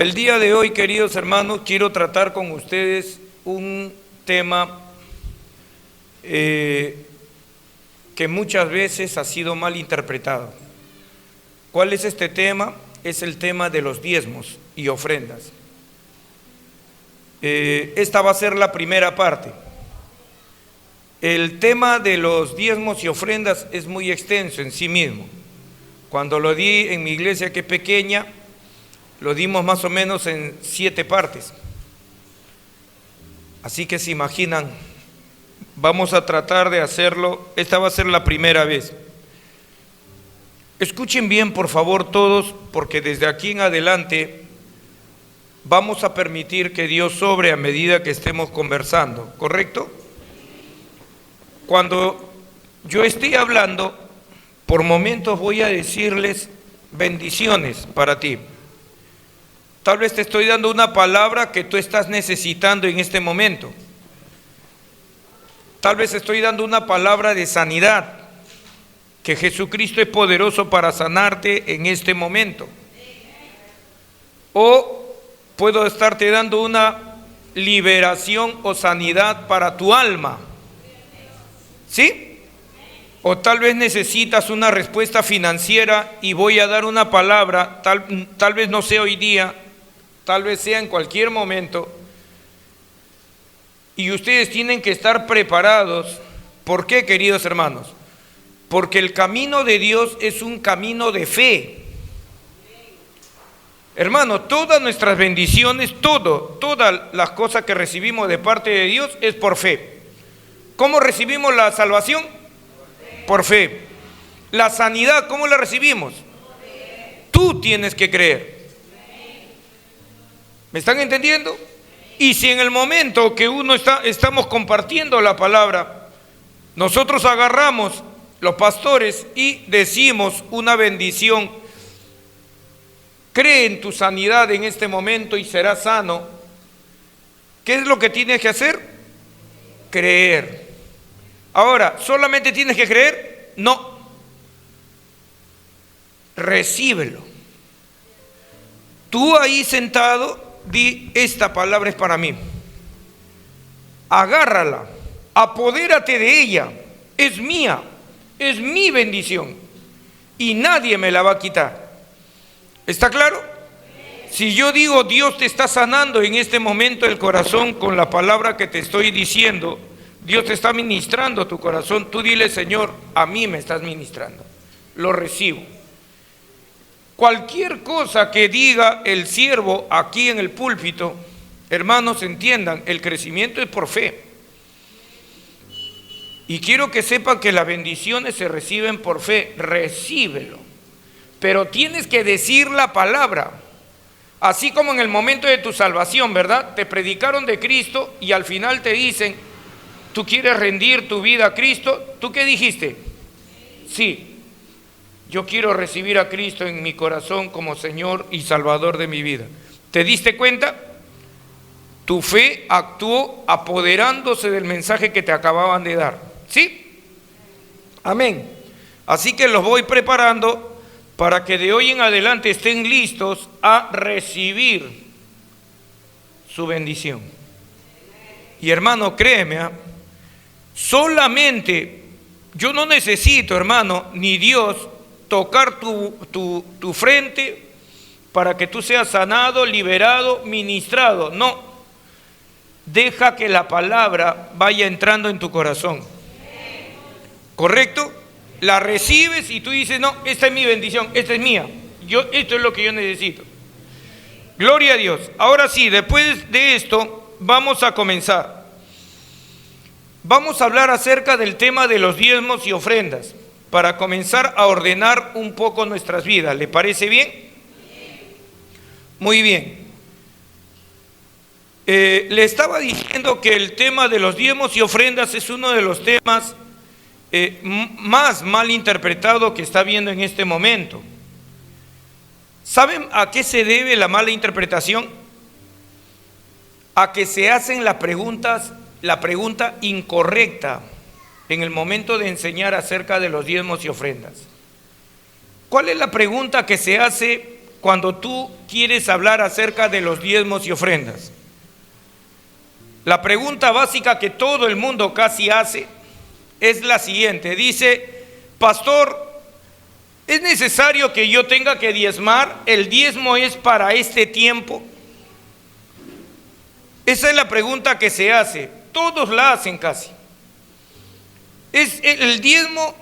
El día de hoy, queridos hermanos, quiero tratar con ustedes un tema que muchas veces ha sido mal interpretado. ¿Cuál es este tema? Es el tema de los diezmos y ofrendas. Esta va a ser la primera parte. El tema de los diezmos y ofrendas es muy extenso en sí mismo. Cuando lo di en mi iglesia, que es pequeña, lo dimos más o menos en 7 partes. Así que se imaginan, vamos a tratar de hacerlo. Esta va a ser la primera vez. Escuchen bien, por favor, todos, porque desde aquí en adelante vamos a permitir que Dios sobre a medida que estemos conversando, ¿correcto? Cuando yo esté hablando, por momentos voy a decirles bendiciones para ti. Tal vez te estoy dando una palabra que tú estás necesitando en este momento. Tal vez estoy dando una palabra de sanidad, que Jesucristo es poderoso para sanarte en este momento. O puedo estarte dando una liberación o sanidad para tu alma. ¿Sí? O tal vez necesitas una respuesta financiera y voy a dar una palabra, tal vez no sea hoy día, tal vez sea en cualquier momento. Y ustedes tienen que estar preparados. ¿Por qué, queridos hermanos? Porque el camino de Dios es un camino de fe. Hermano, todas nuestras bendiciones, todas las cosas que recibimos de parte de Dios es por fe. ¿Cómo recibimos la salvación? Por fe. La sanidad, ¿cómo la recibimos? Tú tienes que creer. ¿Me están entendiendo? Y si en el momento que estamos compartiendo la palabra, nosotros agarramos los pastores y decimos una bendición, cree en tu sanidad en este momento y serás sano, ¿qué es lo que tienes que hacer? Creer. Ahora, ¿solamente tienes que creer? No. Recíbelo. Tú ahí sentado, di, esta palabra es para mí. Agárrala, apodérate de ella, es mía, es mi bendición y nadie me la va a quitar. ¿Está claro? Si yo digo Dios te está sanando en este momento el corazón con la palabra que te estoy diciendo, Dios te está ministrando tu corazón, tú dile, Señor, a mí me estás ministrando, lo recibo. Cualquier cosa que diga el siervo aquí en el púlpito, hermanos, entiendan, el crecimiento es por fe. Y quiero que sepan que las bendiciones se reciben por fe, recíbelo. Pero tienes que decir la palabra, así como en el momento de tu salvación, ¿verdad? Te predicaron de Cristo y al final te dicen, ¿tú quieres rendir tu vida a Cristo? ¿Tú qué dijiste? Sí. Yo quiero recibir a Cristo en mi corazón como Señor y Salvador de mi vida. ¿Te diste cuenta? Tu fe actuó apoderándose del mensaje que te acababan de dar. ¿Sí? Amén. Así que los voy preparando para que de hoy en adelante estén listos a recibir su bendición. Y hermano, créeme, solamente yo no necesito, hermano, ni Dios tocar tu frente para que tú seas sanado, liberado, ministrado. No, deja que la palabra vaya entrando en tu corazón. ¿Correcto? La recibes y tú dices, no, esta es mi bendición, esta es mía. Esto es lo que yo necesito. Gloria a Dios. Ahora sí, después de esto, vamos a comenzar. Vamos a hablar acerca del tema de los diezmos y ofrendas, para comenzar a ordenar un poco nuestras vidas. ¿Le parece bien? Muy bien. Le estaba diciendo que el tema de los diezmos y ofrendas es uno de los temas más mal interpretado que está habiendo en este momento. ¿Saben a qué se debe la mala interpretación? A que se hacen la pregunta incorrecta en el momento de enseñar acerca de los diezmos y ofrendas. ¿Cuál es la pregunta que se hace cuando tú quieres hablar acerca de los diezmos y ofrendas? La pregunta básica que todo el mundo casi hace es la siguiente. Dice: pastor, ¿es necesario que yo tenga que diezmar? ¿El diezmo es para este tiempo? Esa es la pregunta que se hace. Todos la hacen casi. El diezmo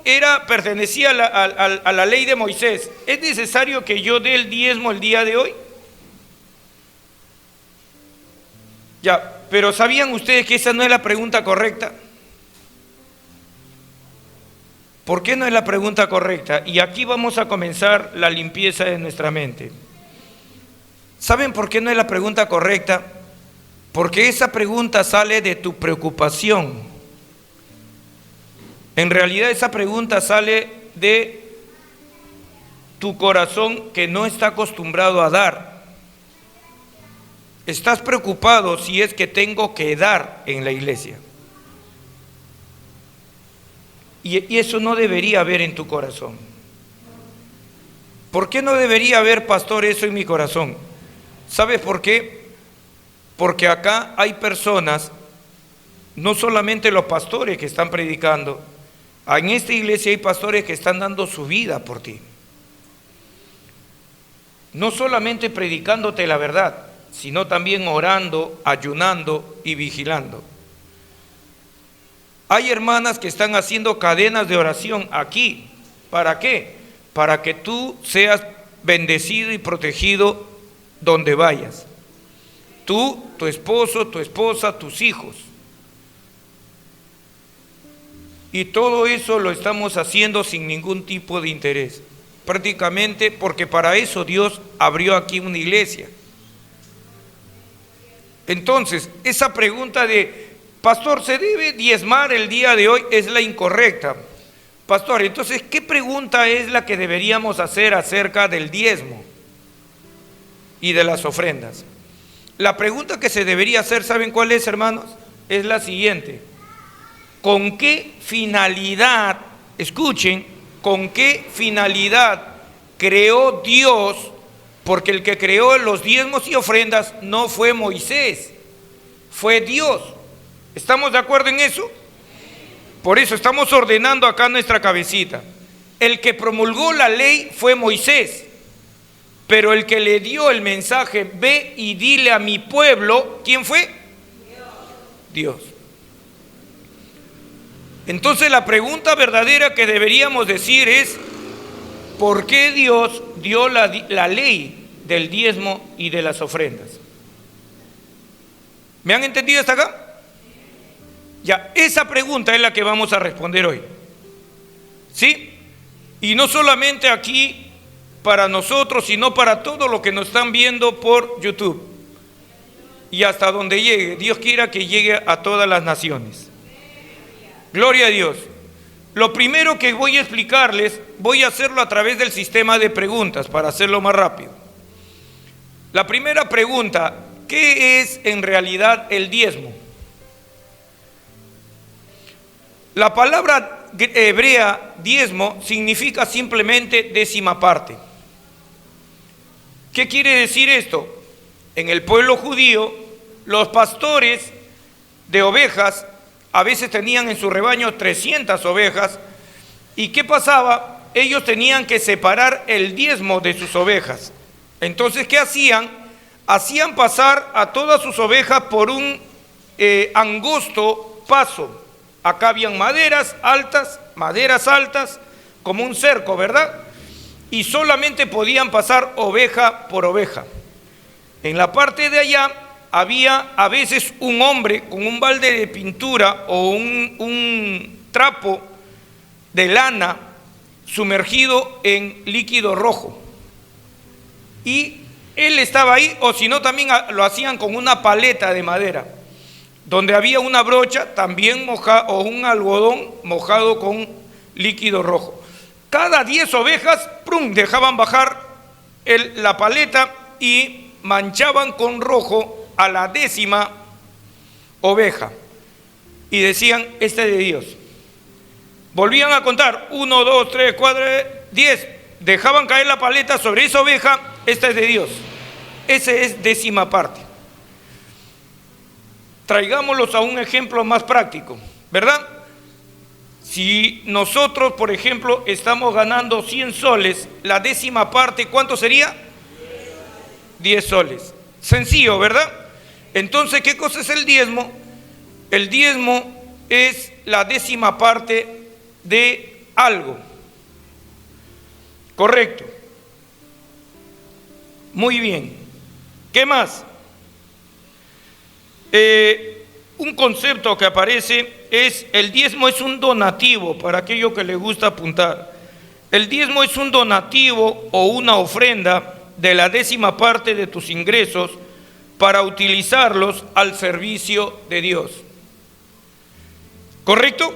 pertenecía a la ley de Moisés. ¿Es necesario que yo dé el diezmo el día de hoy? Ya, pero ¿sabían ustedes que esa no es la pregunta correcta? ¿Por qué no es la pregunta correcta? Y aquí vamos a comenzar la limpieza de nuestra mente. ¿Saben por qué no es la pregunta correcta? Porque esa pregunta sale de tu preocupación. En realidad esa pregunta sale de tu corazón que no está acostumbrado a dar. Estás preocupado si es que tengo que dar en la iglesia. Y eso no debería haber en tu corazón. ¿Por qué no debería haber, pastor, eso en mi corazón? ¿Sabes por qué? Porque acá hay personas, no solamente los pastores que están predicando, en esta iglesia hay pastores que están dando su vida por ti. No solamente predicándote la verdad, sino también orando, ayunando y vigilando. Hay hermanas que están haciendo cadenas de oración aquí. ¿Para qué? Para que tú seas bendecido y protegido donde vayas. Tú, tu esposo, tu esposa, tus hijos. Y todo eso lo estamos haciendo sin ningún tipo de interés. Prácticamente porque para eso Dios abrió aquí una iglesia. Entonces, esa pregunta de: pastor, ¿se debe diezmar el día de hoy? Es la incorrecta. Pastor, entonces, ¿qué pregunta es la que deberíamos hacer acerca del diezmo y de las ofrendas? La pregunta que se debería hacer, ¿saben cuál es, hermanos? Es la siguiente: ¿con qué finalidad, escuchen, con qué finalidad creó Dios? Porque el que creó los diezmos y ofrendas no fue Moisés, fue Dios. ¿Estamos de acuerdo en eso? Por eso estamos ordenando acá nuestra cabecita. El que promulgó la ley fue Moisés, pero el que le dio el mensaje, ve y dile a mi pueblo, ¿quién fue? Dios. Entonces la pregunta verdadera que deberíamos decir es: ¿por qué Dios dio la ley del diezmo y de las ofrendas? ¿Me han entendido hasta acá? Ya, esa pregunta es la que vamos a responder hoy. ¿Sí? Y no solamente aquí para nosotros, sino para todos los que nos están viendo por YouTube. Y hasta donde llegue, Dios quiera que llegue a todas las naciones. Gloria a Dios. Lo primero que voy a explicarles, voy a hacerlo a través del sistema de preguntas para hacerlo más rápido. La primera pregunta: ¿qué es en realidad el diezmo? La palabra hebrea diezmo significa simplemente décima parte. ¿Qué quiere decir esto? En el pueblo judío, los pastores de ovejas a veces tenían en su rebaño 300 ovejas. ¿Y qué pasaba? Ellos tenían que separar el diezmo de sus ovejas. Entonces, ¿qué hacían? Hacían pasar a todas sus ovejas por un angosto paso. Acá habían maderas altas, como un cerco, ¿verdad? Y solamente podían pasar oveja por oveja. En la parte de allá había a veces un hombre con un balde de pintura o un trapo de lana sumergido en líquido rojo. Y él estaba ahí, o si no también lo hacían con una paleta de madera, donde había una brocha también mojada, o un algodón mojado con líquido rojo. Cada 10 ovejas, dejaban bajar la paleta y manchaban con rojo a la 10ª oveja. Y decían: este es de Dios. Volvían a contar: 1, 2, 3, 4, 10. Dejaban caer la paleta sobre esa oveja esta es de Dios. Ese es décima parte. Traigámoslos a un ejemplo más práctico, ¿verdad? Si nosotros, por ejemplo, estamos ganando 100 soles, la décima parte, ¿cuánto sería? 10 soles. Sencillo, ¿verdad? Entonces, ¿qué cosa es el diezmo? El diezmo es la décima parte de algo. Correcto. Muy bien. ¿Qué más? Un concepto que aparece es: el diezmo es un donativo, para aquello que le gusta apuntar. El diezmo es un donativo o una ofrenda de la décima parte de tus ingresos para utilizarlos al servicio de Dios. ¿Correcto?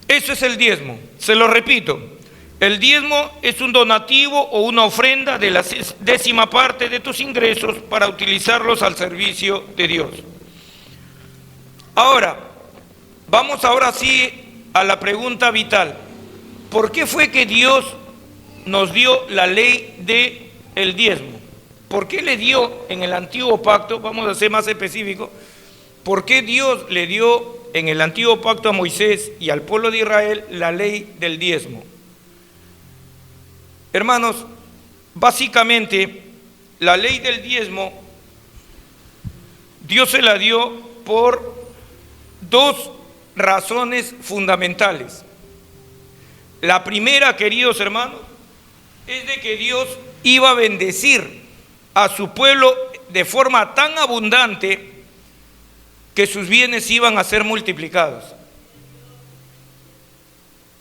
Eso es el diezmo. Se lo repito. El diezmo es un donativo o una ofrenda de la décima parte de tus ingresos para utilizarlos al servicio de Dios. Ahora, vamos ahora sí a la pregunta vital. ¿Por qué fue que Dios nos dio la ley del diezmo? ¿Por qué le dio en el antiguo pacto? Vamos a ser más específicos. ¿Por qué Dios le dio en el antiguo pacto a Moisés y al pueblo de Israel la ley del diezmo? Hermanos, básicamente la ley del diezmo Dios se la dio por dos razones fundamentales. La primera, queridos hermanos, es de que Dios iba a bendecir a su pueblo de forma tan abundante que sus bienes iban a ser multiplicados.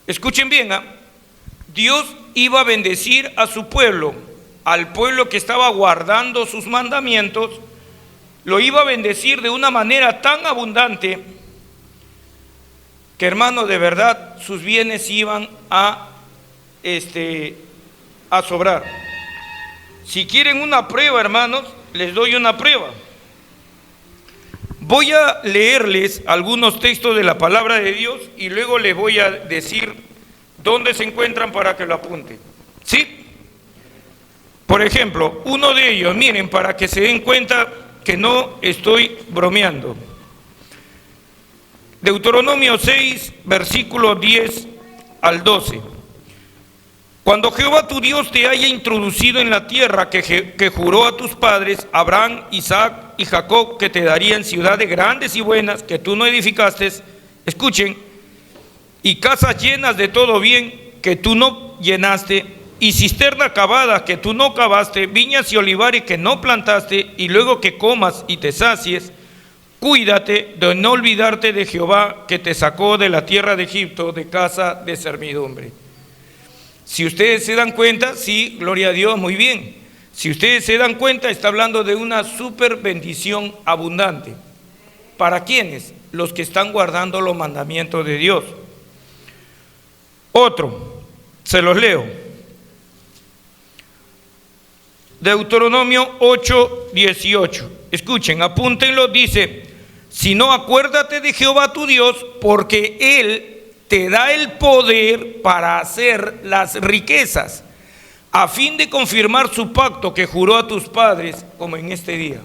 Escuchen bien, Dios iba a bendecir a su pueblo, al pueblo que estaba guardando sus mandamientos, lo iba a bendecir de una manera tan abundante que, hermanos, de verdad sus bienes iban a sobrar. Si quieren una prueba, hermanos, les doy una prueba. Voy a leerles algunos textos de la palabra de Dios y luego les voy a decir dónde se encuentran para que lo apunten. ¿Sí? Por ejemplo, uno de ellos, miren, para que se den cuenta que no estoy bromeando. Deuteronomio 6, versículos 10 al 12. Cuando Jehová tu Dios te haya introducido en la tierra que juró a tus padres, Abraham, Isaac y Jacob, que te darían ciudades grandes y buenas que tú no edificaste, escuchen, y casas llenas de todo bien que tú no llenaste, y cisterna cavada que tú no cavaste, viñas y olivares que no plantaste, y luego que comas y te sacies, cuídate de no olvidarte de Jehová que te sacó de la tierra de Egipto, de casa de servidumbre. Si ustedes se dan cuenta, sí, gloria a Dios, muy bien. Si ustedes se dan cuenta, está hablando de una super bendición abundante. ¿Para quiénes? Los que están guardando los mandamientos de Dios. Otro, se los leo. Deuteronomio 8, 18. Escuchen, apúntenlo, dice: si no, acuérdate de Jehová tu Dios, porque Él te da el poder para hacer las riquezas, a fin de confirmar su pacto que juró a tus padres, como en este día.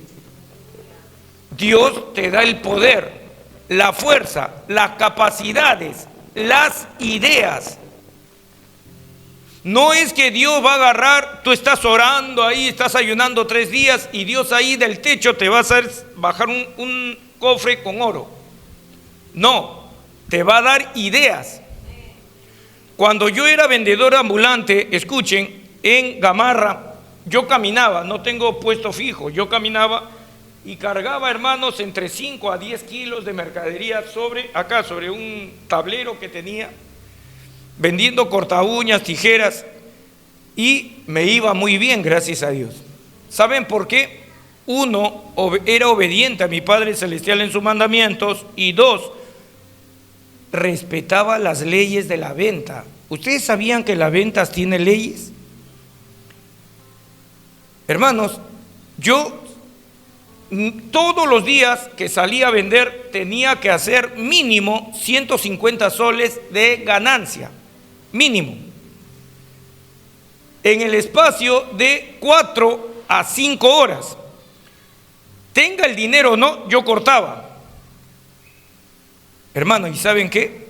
Dios te da el poder, la fuerza, las capacidades, las ideas. No es que Dios va a agarrar, tú estás orando ahí, estás ayunando 3 días y Dios ahí del techo te va a hacer bajar un cofre con oro. No, te va a dar ideas. Cuando yo era vendedor ambulante, escuchen, en Gamarra, yo caminaba, no tengo puesto fijo, yo caminaba y cargaba, hermanos, entre 5 a 10 kilos de mercadería sobre un tablero que tenía, vendiendo corta uñas, tijeras, y me iba muy bien, gracias a Dios. ¿Saben por qué? 1, era obediente a mi Padre Celestial en sus mandamientos, y 2, respetaba las leyes de la venta. ¿Ustedes sabían que las ventas tienen leyes? Hermanos, yo todos los días que salía a vender tenía que hacer mínimo 150 soles de ganancia, mínimo. en el espacio de 4 a 5 horas. Tenga el dinero o no, yo cortaba. Hermano, ¿y saben qué?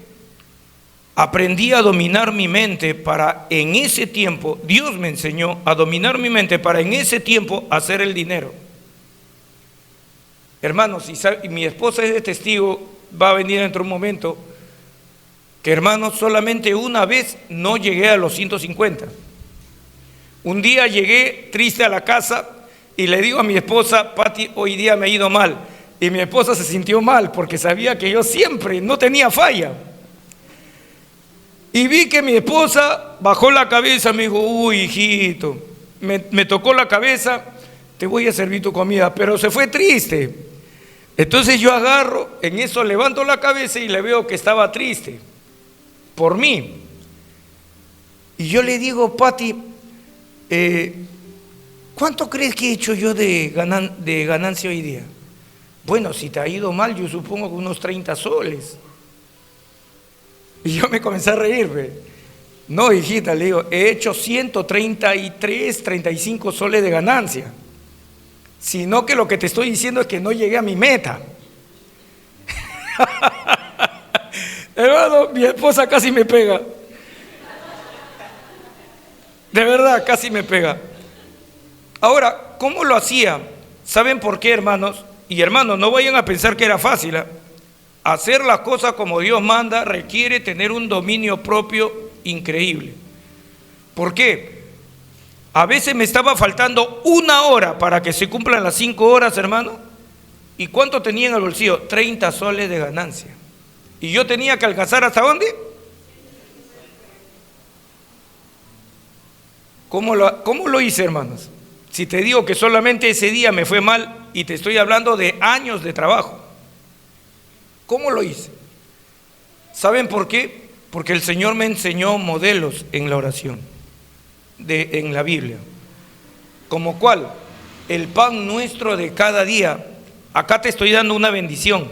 Aprendí a dominar mi mente para en ese tiempo, Dios me enseñó a dominar mi mente para en ese tiempo hacer el dinero. Hermanos, y mi esposa es de testigo, va a venir dentro de un momento, que hermanos, solamente una vez no llegué a los 150. Un día llegué triste a la casa y le digo a mi esposa, Pati, hoy día me ha ido mal. Y mi esposa se sintió mal porque sabía que yo siempre no tenía falla. Y vi que mi esposa bajó la cabeza, me dijo, uy, hijito, me tocó la cabeza, te voy a servir tu comida, pero se fue triste. Entonces yo agarro, en eso levanto la cabeza y le veo que estaba triste por mí. Y yo le digo, Pati, ¿cuánto crees que he hecho yo de ganancia hoy día? Bueno, si te ha ido mal, yo supongo que unos 30 soles. Y yo me comencé a reírme. No, hijita, le digo, he hecho 133, 35 soles de ganancia. Sino que lo que te estoy diciendo es que no llegué a mi meta. Hermano, mi esposa casi me pega. De verdad, casi me pega. Ahora, ¿cómo lo hacía? ¿Saben por qué, hermanos? Y hermanos, no vayan a pensar que era fácil, ¿eh? Hacer las cosas como Dios manda requiere tener un dominio propio increíble. ¿Por qué? A veces me estaba faltando 1 hora para que se cumplan las 5 horas, hermano. ¿Y cuánto tenía en el bolsillo? 30 soles de ganancia. ¿Y yo tenía que alcanzar hasta dónde? ¿Cómo lo hice, hermanos? Si te digo que solamente ese día me fue mal y te estoy hablando de años de trabajo. ¿Cómo lo hice? ¿Saben por qué? Porque el Señor me enseñó modelos en la oración, en la Biblia. ¿Como cuál? El pan nuestro de cada día. Acá te estoy dando una bendición.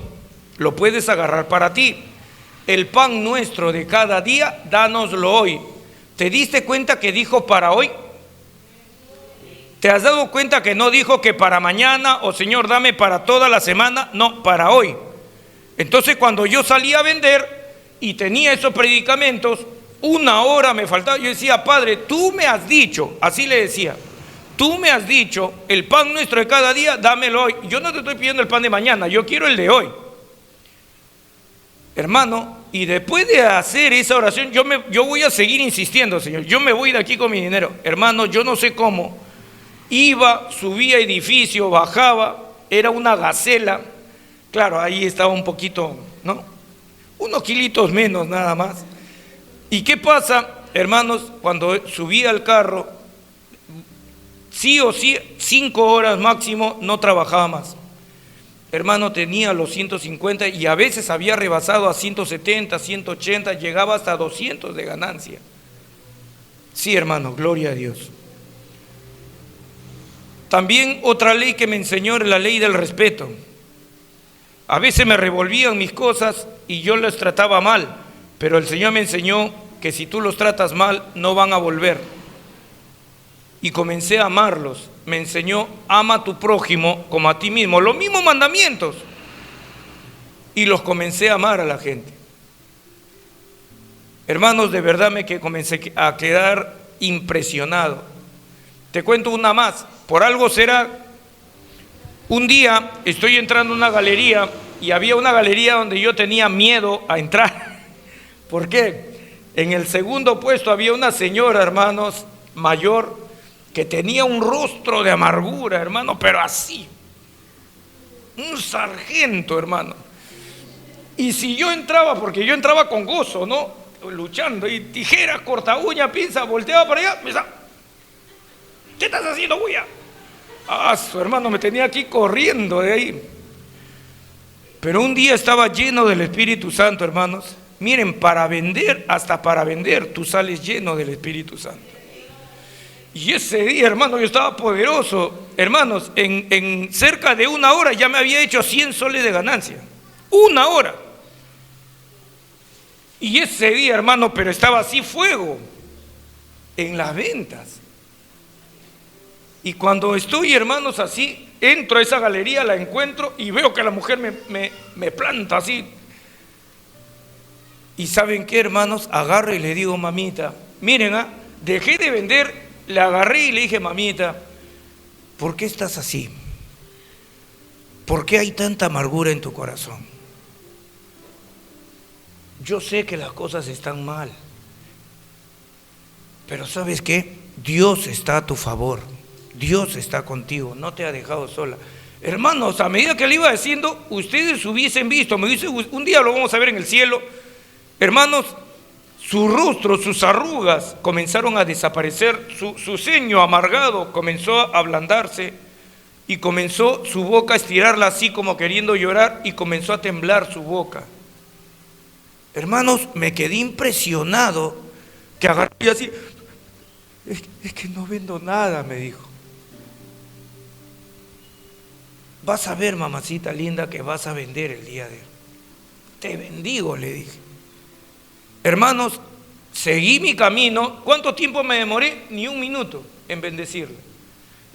Lo puedes agarrar para ti. El pan nuestro de cada día, dánoslo hoy. ¿Te diste cuenta que dijo para hoy? ¿Te has dado cuenta que no dijo que para mañana o Señor dame para toda la semana? No, para hoy. Entonces cuando yo salí a vender y tenía esos predicamentos, 1 hora me faltaba, yo decía, Padre, tú me has dicho, así le decía, tú me has dicho, el pan nuestro de cada día, dámelo hoy. Yo no te estoy pidiendo el pan de mañana, yo quiero el de hoy. Hermano, y después de hacer esa oración, yo voy a seguir insistiendo, Señor, yo me voy de aquí con mi dinero. Hermano, yo no sé cómo, iba, subía edificio, bajaba, era una gacela. Claro, ahí estaba un poquito, ¿no? Unos kilitos menos nada más. ¿Y qué pasa, hermanos? Cuando subía al carro, sí o sí, 5 horas máximo, no trabajaba más. Hermano, tenía los 150 y a veces había rebasado a 170, 180, llegaba hasta 200 de ganancia. Sí, hermano, gloria a Dios. También otra ley que me enseñó es la ley del respeto. A veces me revolvían mis cosas y yo las trataba mal, pero el Señor me enseñó que si tú los tratas mal, no van a volver. Y comencé a amarlos. Me enseñó, ama a tu prójimo como a ti mismo. Los mismos mandamientos. Y los comencé a amar a la gente. Hermanos, de verdad que comencé a quedar impresionado. Te cuento una más. Por algo será. Un día estoy entrando a una galería y había una galería donde yo tenía miedo a entrar. ¿Por qué? En el segundo puesto había una señora, hermanos, mayor, que tenía un rostro de amargura, hermano, pero así. Un sargento, hermano. Y si yo entraba, porque yo entraba con gozo, ¿no? Luchando, y tijera, corta uña, pinza, volteaba para allá, ¿qué estás haciendo, bulla? Su hermano me tenía aquí corriendo de ahí. Pero un día estaba lleno del Espíritu Santo, hermanos. Miren, para vender, hasta para vender, tú sales lleno del Espíritu Santo. Y ese día, hermano, yo estaba poderoso. Hermanos, en cerca de 1 hora ya me había hecho 100 soles de ganancia. 1 hora. Y ese día, hermano, pero estaba así fuego en las ventas. Y cuando estoy, hermanos, así, entro a esa galería, la encuentro y veo que la mujer me planta así. Y ¿saben qué, hermanos? Agarro y le digo, mamita, miren, dejé de vender, le agarré y le dije, mamita, ¿por qué estás así? ¿Por qué hay tanta amargura en tu corazón? Yo sé que las cosas están mal, pero ¿sabes qué? Dios está a tu favor, Dios está contigo, no te ha dejado sola. Hermanos, a medida que le iba diciendo, ustedes hubiesen visto, me dice, un día lo vamos a ver en el cielo, hermanos, su rostro, sus arrugas comenzaron a desaparecer, su ceño amargado comenzó a ablandarse y comenzó su boca a estirarla así como queriendo llorar y comenzó a temblar su boca. Hermanos, me quedé impresionado que agarré y así, es que no vendo nada, me dijo. Vas a ver, mamacita linda, que vas a vender el día de hoy. Te bendigo, le dije. Hermanos, seguí mi camino. ¿Cuánto tiempo me demoré? Ni un minuto en bendecirle.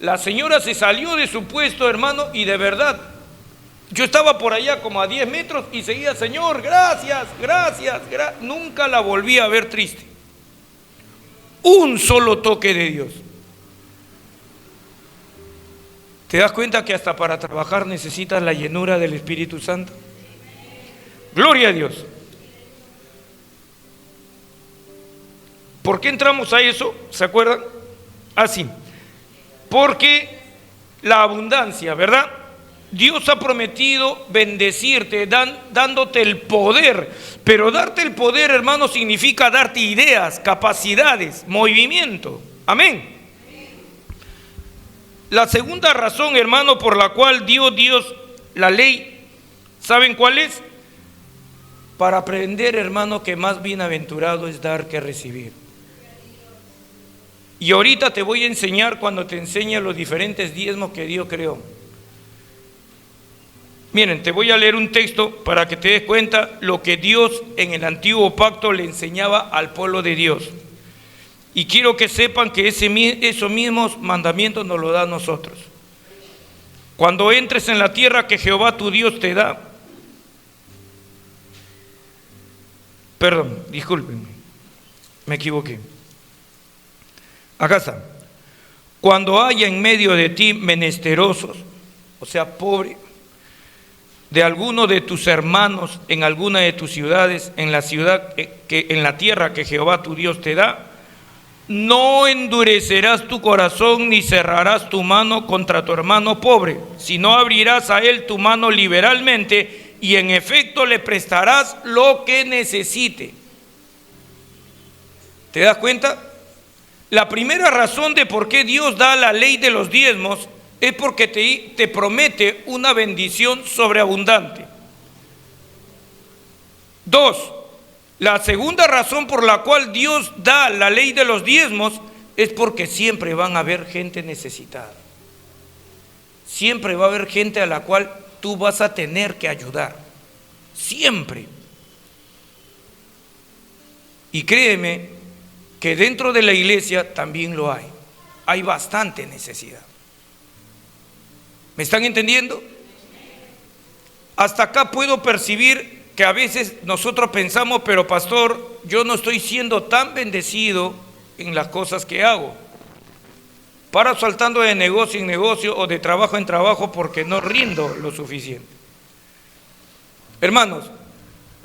La señora se salió de su puesto, hermano, y de verdad, yo estaba por allá como a 10 metros y seguía, Señor, gracias, gracias, nunca la volví a ver triste. Un solo toque de Dios. ¿Te das cuenta que hasta para trabajar necesitas la llenura del Espíritu Santo? Gloria a Dios. ¿Por qué entramos a eso? ¿Se acuerdan? Así. Porque la abundancia, ¿verdad? Dios ha prometido bendecirte, dándote el poder. Pero darte el poder, hermano, significa darte ideas, capacidades, movimiento. Amén. La segunda razón, hermano, por la cual dio Dios la ley, ¿saben cuál es? Para aprender, hermano, que más bienaventurado es dar que recibir. Y ahorita te voy a enseñar cuando te enseñe los diferentes diezmos que Dios creó. Miren, te voy a leer un texto para que te des cuenta lo que Dios en el antiguo pacto le enseñaba al pueblo de Dios. Y quiero que sepan que esos mismos mandamientos nos los da a nosotros. Cuando entres en la tierra que Jehová tu Dios te da. Perdón, discúlpenme, me equivoqué. Acá está. Cuando haya en medio de ti menesterosos, o sea, pobre, de alguno de tus hermanos en alguna de tus ciudades, en la ciudad en la tierra que Jehová tu Dios te da, no endurecerás tu corazón ni cerrarás tu mano contra tu hermano pobre, sino abrirás a él tu mano liberalmente y en efecto le prestarás lo que necesite. ¿Te das cuenta? La primera razón de por qué Dios da la ley de los diezmos es porque te promete una bendición sobreabundante. 2. La segunda razón por la cual Dios da la ley de los diezmos es porque siempre van a haber gente necesitada. Siempre va a haber gente a la cual tú vas a tener que ayudar. Siempre. Y créeme que dentro de la iglesia también lo hay. Hay bastante necesidad. ¿Me están entendiendo? Hasta acá puedo percibir que a veces nosotros pensamos, pero pastor, yo no estoy siendo tan bendecido en las cosas que hago. Paro saltando de negocio en negocio o de trabajo en trabajo porque no rindo lo suficiente. Hermanos,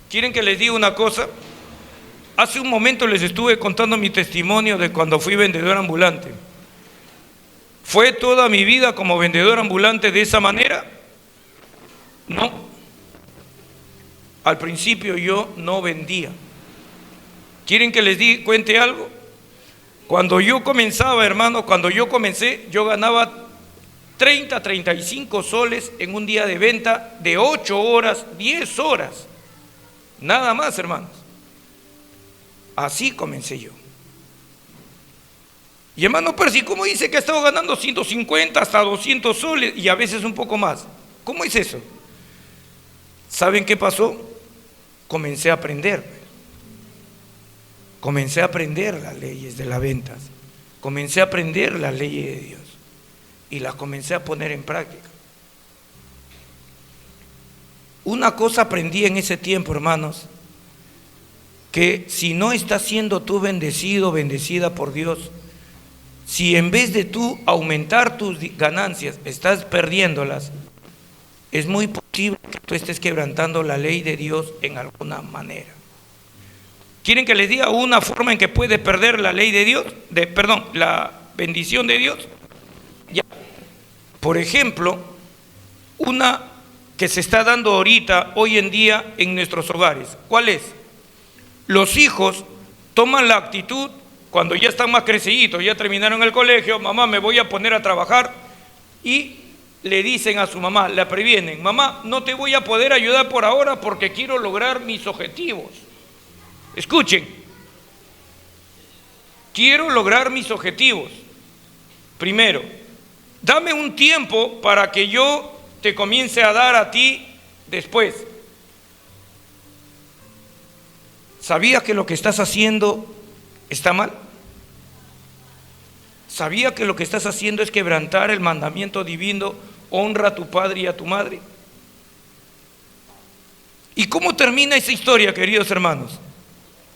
¿quieren que les diga una cosa? Hace un momento les estuve contando mi testimonio de cuando fui vendedor ambulante. ¿Fue toda mi vida como vendedor ambulante de esa manera? No. Al principio yo no vendía. ¿Quieren que les cuente algo? Cuando yo comenzaba, hermano, cuando yo comencé, yo ganaba 30, 35 soles en un día de venta de 8 horas, 10 horas. Nada más, hermanos. Así comencé yo. Y hermano Percy, ¿cómo dice que ha estado ganando 150 hasta 200 soles y a veces un poco más? ¿Cómo es eso? ¿Saben qué pasó? Comencé a aprender. Comencé a aprender las leyes de las ventas. Comencé a aprender las leyes de Dios. y las comencé a poner en práctica. Una cosa aprendí en ese tiempo, hermanos, que si no estás siendo tú bendecido, bendecida por Dios, si en vez de tú aumentar tus ganancias, estás perdiéndolas, es muy posible que tú estés quebrantando la ley de Dios en alguna manera. ¿Quieren que les diga una forma en que puede perder la ley de Dios? La bendición de Dios. Ya. Por ejemplo, una que se está dando ahorita, hoy en día, en nuestros hogares. ¿Cuál es? Los hijos toman la actitud, cuando ya están más creciditos, ya terminaron el colegio, mamá, me voy a poner a trabajar, y le dicen a su mamá, la previenen, mamá, no te voy a poder ayudar por ahora porque quiero lograr mis objetivos. Escuchen, quiero lograr mis objetivos. Primero, dame un tiempo para que yo te comience a dar a ti después. ¿Sabías que lo que estás haciendo está mal? ¿Sabías que lo que estás haciendo es quebrantar el mandamiento divino, honra a tu padre y a tu madre? ¿Y cómo termina esa historia, queridos hermanos?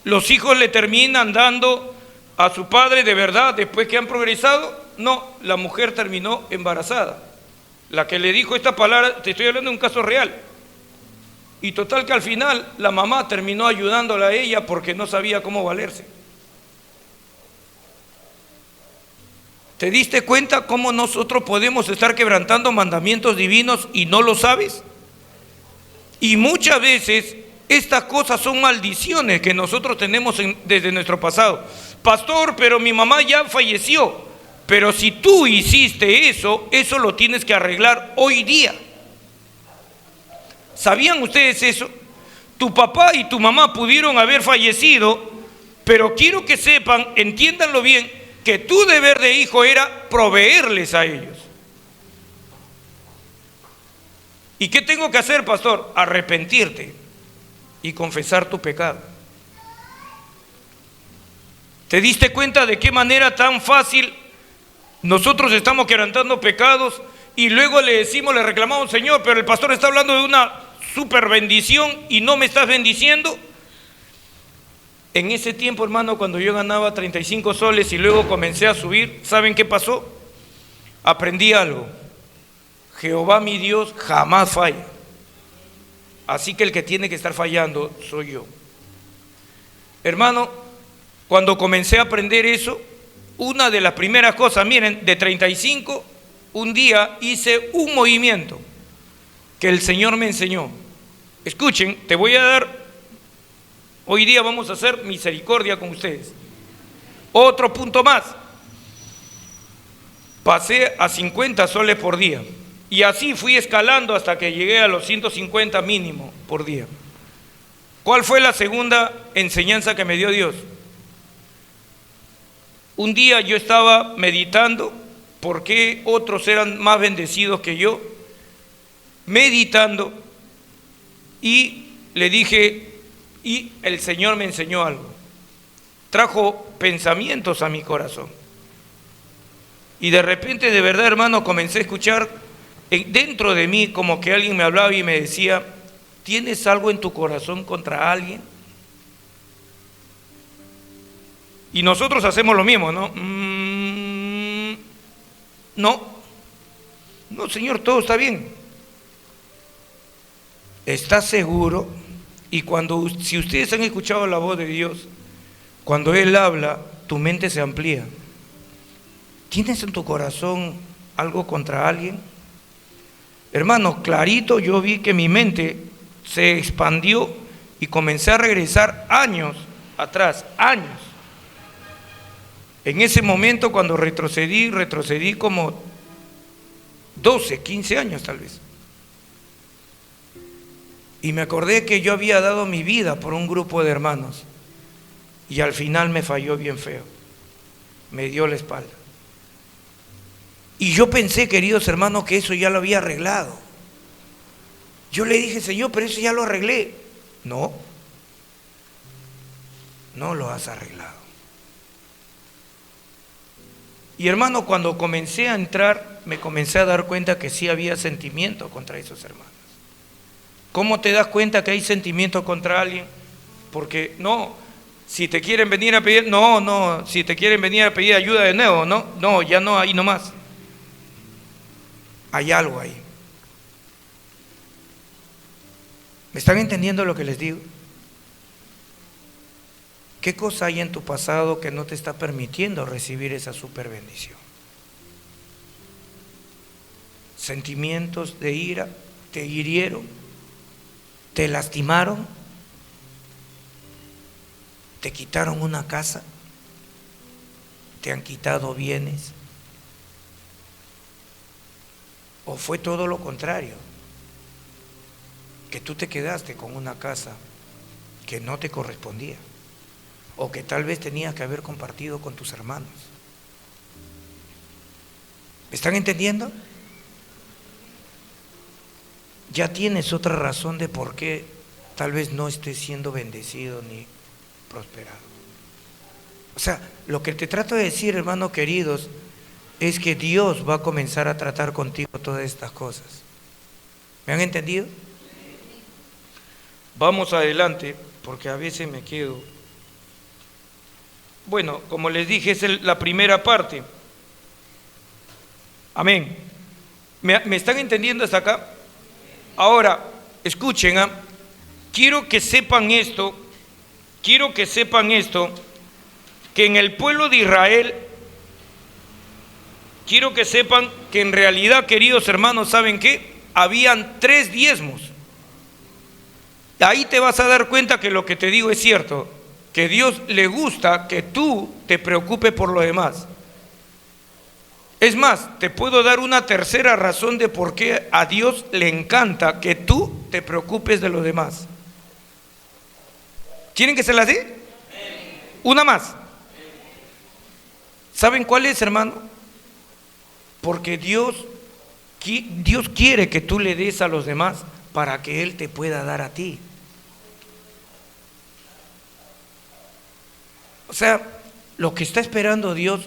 ¿Los hijos le terminan dando a su padre de verdad después que han progresado? No, la mujer terminó embarazada. La que le dijo esta palabra, te estoy hablando de un caso real. Y total que al final la mamá terminó ayudándola a ella porque no sabía cómo valerse. ¿Te diste cuenta cómo nosotros podemos estar quebrantando mandamientos divinos y no lo sabes? Y muchas veces estas cosas son maldiciones que nosotros tenemos desde nuestro pasado. Pastor, pero mi mamá ya falleció. Pero si tú hiciste eso, eso lo tienes que arreglar hoy día. ¿Sabían ustedes eso? Tu papá y tu mamá pudieron haber fallecido, pero quiero que sepan, entiéndanlo bien, que tu deber de hijo era proveerles a ellos. ¿Y qué tengo que hacer, pastor? Arrepentirte y confesar tu pecado. ¿Te diste cuenta de qué manera tan fácil nosotros estamos quebrantando pecados y luego le decimos, le reclamamos, Señor, pero el pastor está hablando de una super bendición y no me estás bendiciendo? En ese tiempo, hermano, cuando yo ganaba 35 soles y luego comencé a subir, ¿saben qué pasó? Aprendí algo. Jehová mi Dios jamás falla. Así que el que tiene que estar fallando soy yo. Hermano, cuando comencé a aprender eso, una de las primeras cosas, miren, de 35, un día hice un movimiento que el Señor me enseñó. Escuchen, te voy a dar, hoy día vamos a hacer misericordia con ustedes. Otro punto más. Pasé a 50 soles por día. Y así fui escalando hasta que llegué a los 150 mínimo por día. ¿Cuál fue la segunda enseñanza que me dio Dios? Un día yo estaba meditando por qué otros eran más bendecidos que yo, meditando, y le dije, y el Señor me enseñó algo. Trajo pensamientos a mi corazón. Y de repente, de verdad, hermano, comencé a escuchar dentro de mí como que alguien me hablaba y me decía, ¿tienes algo en tu corazón contra alguien? Y nosotros hacemos lo mismo, ¿no? No, Señor, todo está bien. ¿Estás seguro? Y si ustedes han escuchado la voz de Dios, cuando Él habla, tu mente se amplía. ¿Tienes en tu corazón algo contra alguien? Hermano, clarito yo vi que mi mente se expandió y comencé a regresar años atrás, años. En ese momento cuando retrocedí como 12, 15 años tal vez. Y me acordé que yo había dado mi vida por un grupo de hermanos y al final me falló bien feo, me dio la espalda. Y yo pensé, queridos hermanos, que eso ya lo había arreglado. Yo le dije, Señor, pero eso ya lo arreglé. No lo has arreglado. Y hermano, cuando comencé a entrar, me comencé a dar cuenta que sí había sentimiento contra esos hermanos. ¿Cómo te das cuenta que hay sentimiento contra alguien? Porque no, si te quieren venir a pedir, si te quieren venir a pedir ayuda de nuevo, no, ya no, ahí nomás. Hay algo ahí. ¿Me están entendiendo lo que les digo? ¿Qué cosa hay en tu pasado que no te está permitiendo recibir esa super bendición? Sentimientos de ira, te hirieron, te lastimaron, te quitaron una casa, te han quitado bienes, o fue todo lo contrario, que tú te quedaste con una casa que no te correspondía, o que tal vez tenías que haber compartido con tus hermanos. ¿Me están entendiendo? Ya tienes otra razón de por qué tal vez no estés siendo bendecido ni prosperado. O sea, lo que te trato de decir, hermanos queridos, es que Dios va a comenzar a tratar contigo todas estas cosas. ¿Me han entendido? Vamos adelante, porque a veces me quedo. Bueno, como les dije, es la primera parte. Amén. ¿Me están entendiendo hasta acá? Ahora, escuchen, quiero que sepan esto, que en el pueblo de Israel, quiero que sepan que en realidad, queridos hermanos, ¿saben qué? Habían 3 diezmos. Ahí te vas a dar cuenta que lo que te digo es cierto, que Dios le gusta que tú te preocupes por lo demás. Es más, te puedo dar una tercera razón de por qué a Dios le encanta que tú te preocupes de los demás. ¿Quieren que se las dé? Una más. ¿Saben cuál es, hermano? Porque Dios quiere que tú le des a los demás para que Él te pueda dar a ti. O sea, lo que está esperando Dios,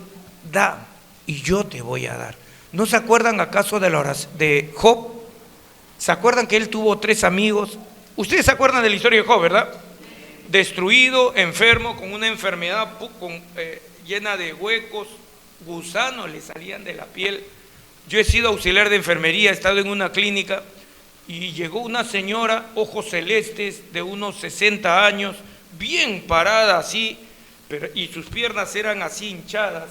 da, y yo te voy a dar. ¿No se acuerdan acaso de la oración de Job? ¿Se acuerdan que él tuvo 3 amigos? Ustedes se acuerdan de la historia de Job, ¿verdad? Destruido, enfermo, con una enfermedad llena de huecos, gusanos le salían de la piel. Yo he sido auxiliar de enfermería, he estado en una clínica y llegó una señora, ojos celestes, de unos 60 años, bien parada así, y sus piernas eran así hinchadas,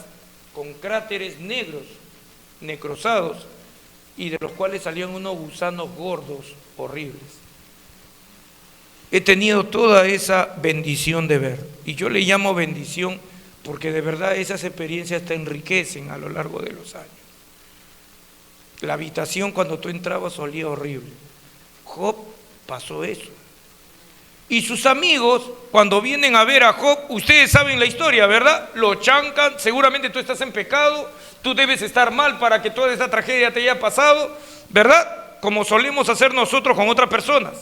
con cráteres negros, necrosados, y de los cuales salían unos gusanos gordos, horribles. He tenido toda esa bendición de ver, y yo le llamo bendición porque de verdad esas experiencias te enriquecen a lo largo de los años. La habitación cuando tú entrabas olía horrible. Job pasó eso. Y sus amigos, cuando vienen a ver a Job, ustedes saben la historia, ¿verdad? Lo chancan, seguramente tú estás en pecado, tú debes estar mal para que toda esta tragedia te haya pasado, ¿verdad? Como solemos hacer nosotros con otras personas.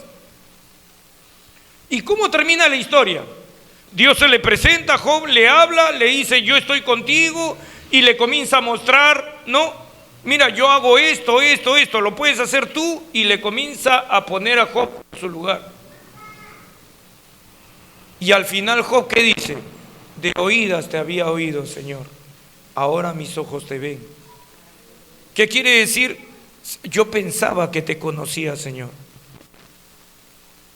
¿Y cómo termina la historia? Dios se le presenta a Job, le habla, le dice yo estoy contigo y le comienza a mostrar, ¿no? Mira, yo hago esto, lo puedes hacer tú, y le comienza a poner a Job en su lugar. Y al final Job, ¿qué dice? De oídas te había oído, Señor, ahora mis ojos te ven. ¿Qué quiere decir? Yo pensaba que te conocía, Señor.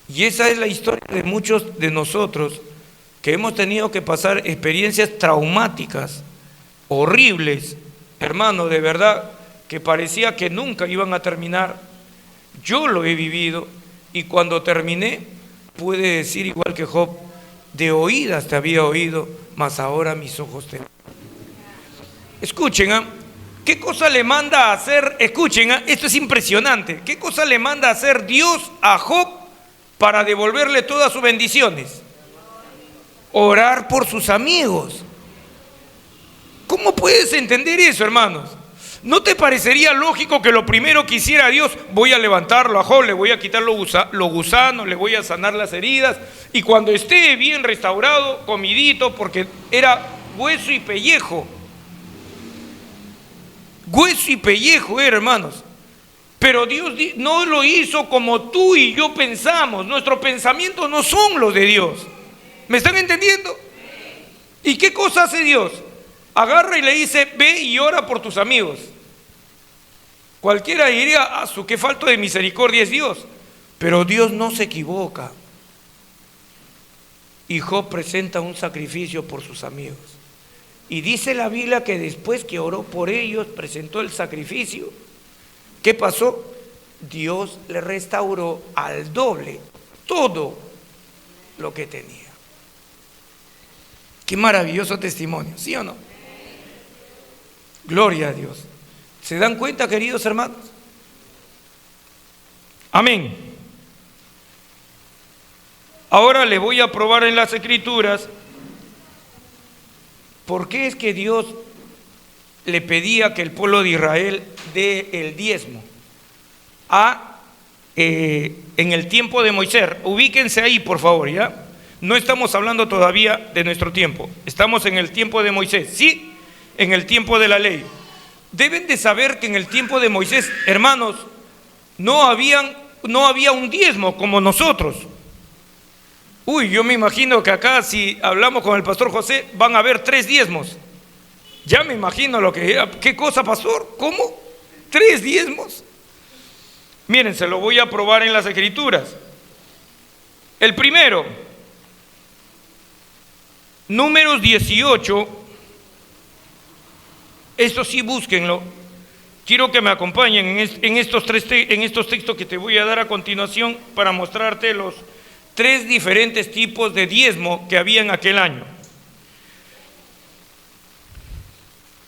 Y esa es la historia de muchos de nosotros que hemos tenido que pasar experiencias traumáticas, horribles, hermano, de verdad, que parecía que nunca iban a terminar. Yo lo he vivido y cuando terminé pude decir igual que Job, de oídas te había oído, mas ahora mis ojos te ven. Escuchen, ¿qué cosa le manda a hacer? Escuchen, esto es impresionante. ¿Qué cosa le manda a hacer Dios a Job para devolverle todas sus bendiciones? Orar por sus amigos. ¿Cómo puedes entender eso, hermanos? ¿No te parecería lógico que lo primero que hiciera Dios, voy a levantarlo a Job, le voy a quitar los gusanos, le voy a sanar las heridas, y cuando esté bien restaurado, comidito, porque era hueso y pellejo, hueso y pellejo, hermanos. Pero Dios no lo hizo como tú y yo pensamos. Nuestros pensamientos no son los de Dios. ¿Me están entendiendo? ¿Y qué cosa hace Dios? Agarra y le dice, ve y ora por tus amigos. Cualquiera diría, qué falta de misericordia es Dios. Pero Dios no se equivoca. Y Job presenta un sacrificio por sus amigos. Y dice la Biblia que después que oró por ellos, presentó el sacrificio. ¿Qué pasó? Dios le restauró al doble todo lo que tenía. Qué maravilloso testimonio, ¿sí o no? Gloria a Dios. ¿Se dan cuenta, queridos hermanos? Amén. Ahora le voy a probar en las Escrituras por qué es que Dios le pedía que el pueblo de Israel dé el diezmo en el tiempo de Moisés. Ubíquense ahí, por favor, ¿ya? No estamos hablando todavía de nuestro tiempo. Estamos en el tiempo de Moisés, ¿sí? En el tiempo de la ley. Deben de saber que en el tiempo de Moisés, hermanos, no había un diezmo como nosotros. Yo me imagino que acá, si hablamos con el pastor José, van a haber 3 diezmos. Ya me imagino lo que era. ¿Qué cosa, pastor? ¿Cómo? 3 diezmos. Miren, se lo voy a probar en las Escrituras. El primero, Números 18. Esto sí, búsquenlo. Quiero que me acompañen en estos textos que te voy a dar a continuación para mostrarte los 3 diferentes tipos de diezmo que había en aquel año.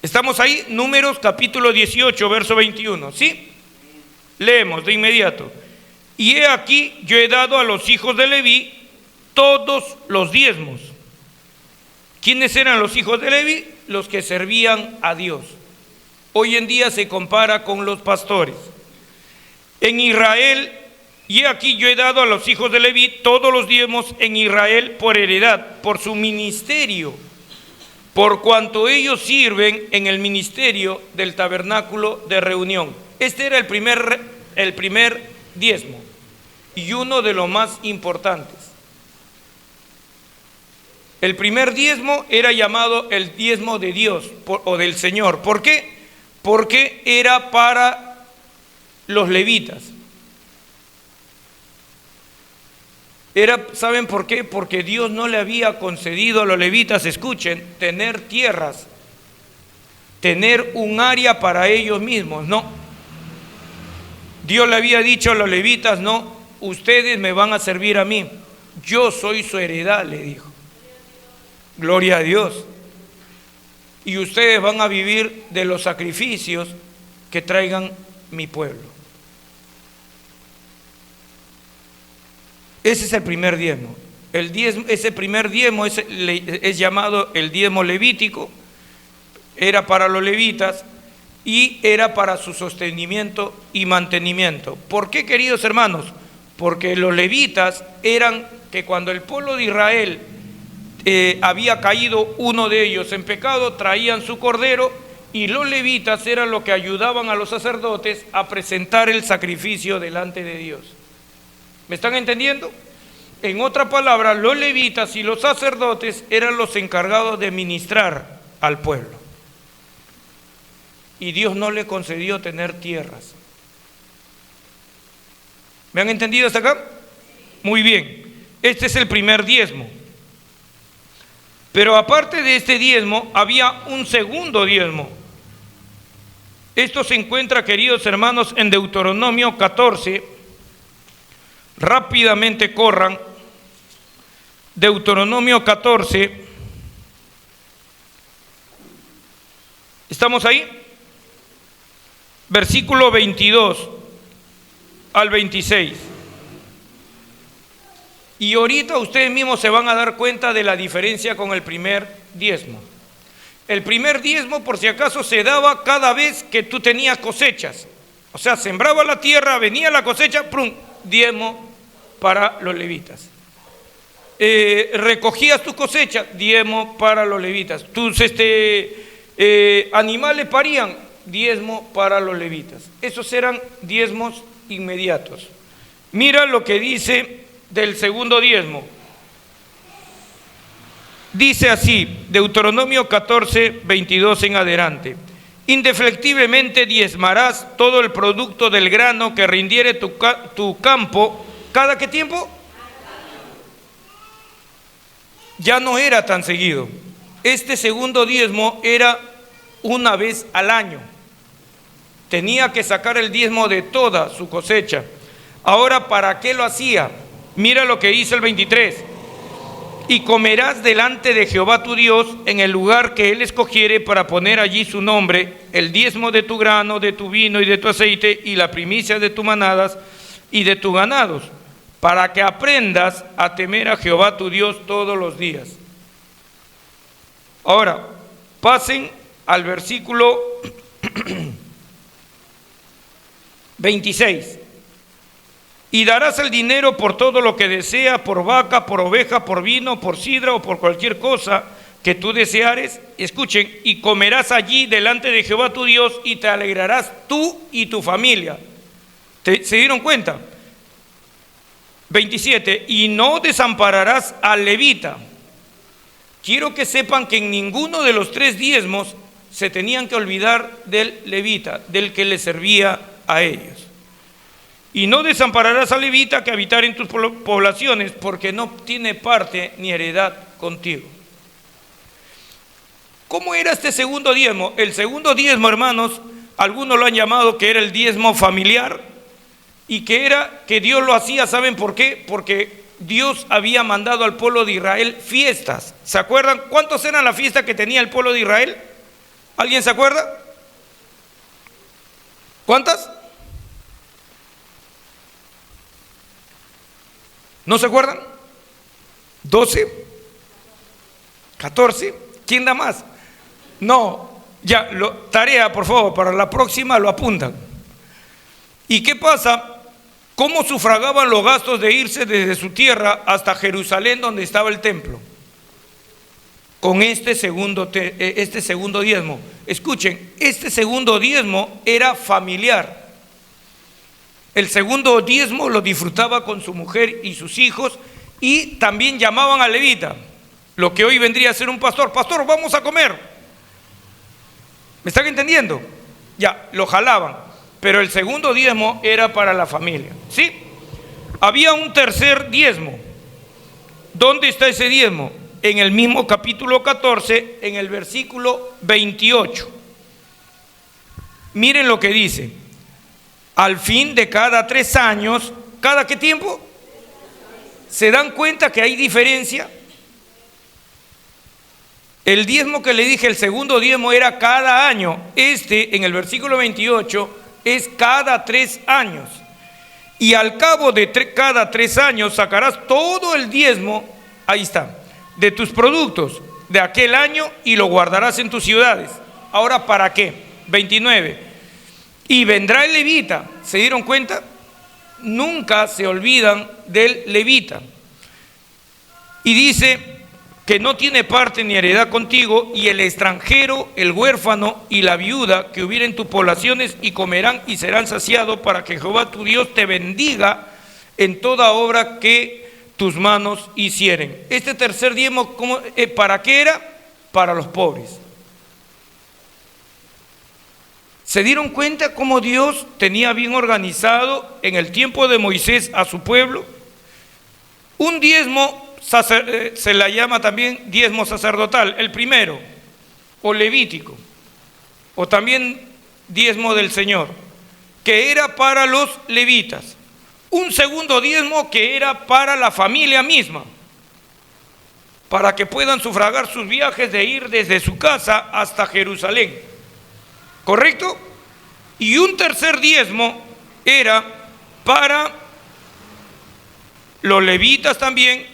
¿Estamos ahí? Números capítulo 18, verso 21, ¿sí? Leemos de inmediato. Y he aquí, yo he dado a los hijos de Leví todos los diezmos. ¿Quiénes eran los hijos de Leví? Los que servían a Dios. Hoy en día se compara con los pastores. En Israel, y he aquí yo he dado a los hijos de Leví todos los diezmos en Israel por heredad, por su ministerio, por cuanto ellos sirven en el ministerio del tabernáculo de reunión. Este era el primer diezmo y uno de los más importantes. El primer diezmo era llamado el diezmo de Dios o del Señor. ¿Por qué? Porque era para los levitas. ¿Saben por qué? Porque Dios no le había concedido a los levitas, escuchen, tener tierras, tener un área para ellos mismos, no. Dios le había dicho a los levitas, no, ustedes me van a servir a mí, yo soy su heredad, le dijo. Gloria a Dios. Y ustedes van a vivir de los sacrificios que traigan mi pueblo. Ese es el primer diezmo. Ese primer diezmo es llamado el diezmo levítico. Era para los levitas y era para su sostenimiento y mantenimiento. ¿Por qué, queridos hermanos? Porque los levitas eran que cuando el pueblo de Israel había caído uno de ellos en pecado, traían su cordero, y los levitas eran los que ayudaban a los sacerdotes a presentar el sacrificio delante de Dios. ¿Me están entendiendo? En otra palabra, los levitas y los sacerdotes eran los encargados de ministrar al pueblo. Y Dios no le concedió tener tierras. ¿Me han entendido hasta acá? Muy bien. Este es el primer diezmo. Pero aparte de este diezmo, había un segundo diezmo. Esto se encuentra, queridos hermanos, en Deuteronomio 14. Rápidamente corran. Deuteronomio 14. ¿Estamos ahí? Versículo 22 al 26. Y ahorita ustedes mismos se van a dar cuenta de la diferencia con el primer diezmo. El primer diezmo, por si acaso, se daba cada vez que tú tenías cosechas. O sea, sembraba la tierra, venía la cosecha, ¡prum!, diezmo para los levitas. Recogías tu cosecha, diezmo para los levitas. Tus animales parían, diezmo para los levitas. Esos eran diezmos inmediatos. Mira lo que dice del segundo diezmo. Dice así, Deuteronomio 14, 22 en adelante. Indefectiblemente diezmarás todo el producto del grano que rindiere tu campo. ¿Cada qué tiempo? Ya no era tan seguido. Este segundo diezmo era una vez al año. Tenía que sacar el diezmo de toda su cosecha. Ahora, ¿para qué lo hacía? Mira lo que dice el 23. Y comerás delante de Jehová tu Dios en el lugar que Él escogiere para poner allí su nombre, el diezmo de tu grano, de tu vino y de tu aceite, y la primicia de tus manadas y de tus ganados, para que aprendas a temer a Jehová tu Dios todos los días. Ahora, pasen al versículo 26. Y darás el dinero por todo lo que desea, por vaca, por oveja, por vino, por sidra o por cualquier cosa que tú deseares. Escuchen, y comerás allí delante de Jehová tu Dios y te alegrarás tú y tu familia. ¿Se dieron cuenta? 27. Y no desampararás al levita. Quiero que sepan que en ninguno de los tres diezmos se tenían que olvidar del levita, del que le servía a ellos. Y no desampararás al levita que habitar en tus poblaciones, porque no tiene parte ni heredad contigo. ¿Cómo era este segundo diezmo? El segundo diezmo, hermanos, algunos lo han llamado que era el diezmo familiar, y que Dios lo hacía, ¿saben por qué? Porque Dios había mandado al pueblo de Israel fiestas. ¿Se acuerdan cuántos eran las fiestas que tenía el pueblo de Israel? ¿Alguien se acuerda? ¿Cuántas? ¿No se acuerdan? 12, 14, ¿quién da más? No, ya, tarea por favor, para la próxima lo apuntan. ¿Y qué pasa? ¿Cómo sufragaban los gastos de irse desde su tierra hasta Jerusalén donde estaba el templo? Con este segundo diezmo. Escuchen, este segundo diezmo era familiar. El segundo diezmo lo disfrutaba con su mujer y sus hijos, y también llamaban al levita, lo que hoy vendría a ser un pastor. Pastor, vamos a comer. ¿Me están entendiendo? Ya, lo jalaban, pero el segundo diezmo era para la familia, ¿sí? Había un tercer diezmo. ¿Dónde está ese diezmo? En el mismo capítulo 14, en el versículo 28. Miren lo que dice. Al fin de cada 3 años, ¿cada qué tiempo? ¿Se dan cuenta que hay diferencia? El diezmo que le dije, el segundo diezmo era cada año. En el versículo 28, es cada 3 años. Y al cabo de cada 3 años sacarás todo el diezmo, ahí está, de tus productos de aquel año y lo guardarás en tus ciudades. Ahora, ¿para qué? 29. Y vendrá el levita. ¿Se dieron cuenta? Nunca se olvidan del levita. Y dice que no tiene parte ni heredad contigo, y el extranjero, el huérfano y la viuda que hubieren en tus poblaciones, y comerán y serán saciados, para que Jehová tu Dios te bendiga en toda obra que tus manos hicieren. Este tercer diezmo, ¿para qué era? Para los pobres. ¿Se dieron cuenta cómo Dios tenía bien organizado en el tiempo de Moisés a su pueblo? Un diezmo se la llama también diezmo sacerdotal, el primero, o levítico, o también diezmo del Señor, que era para los levitas. Un segundo diezmo que era para la familia misma, para que puedan sufragar sus viajes de ir desde su casa hasta Jerusalén. ¿Correcto? Y un tercer diezmo era para los levitas también,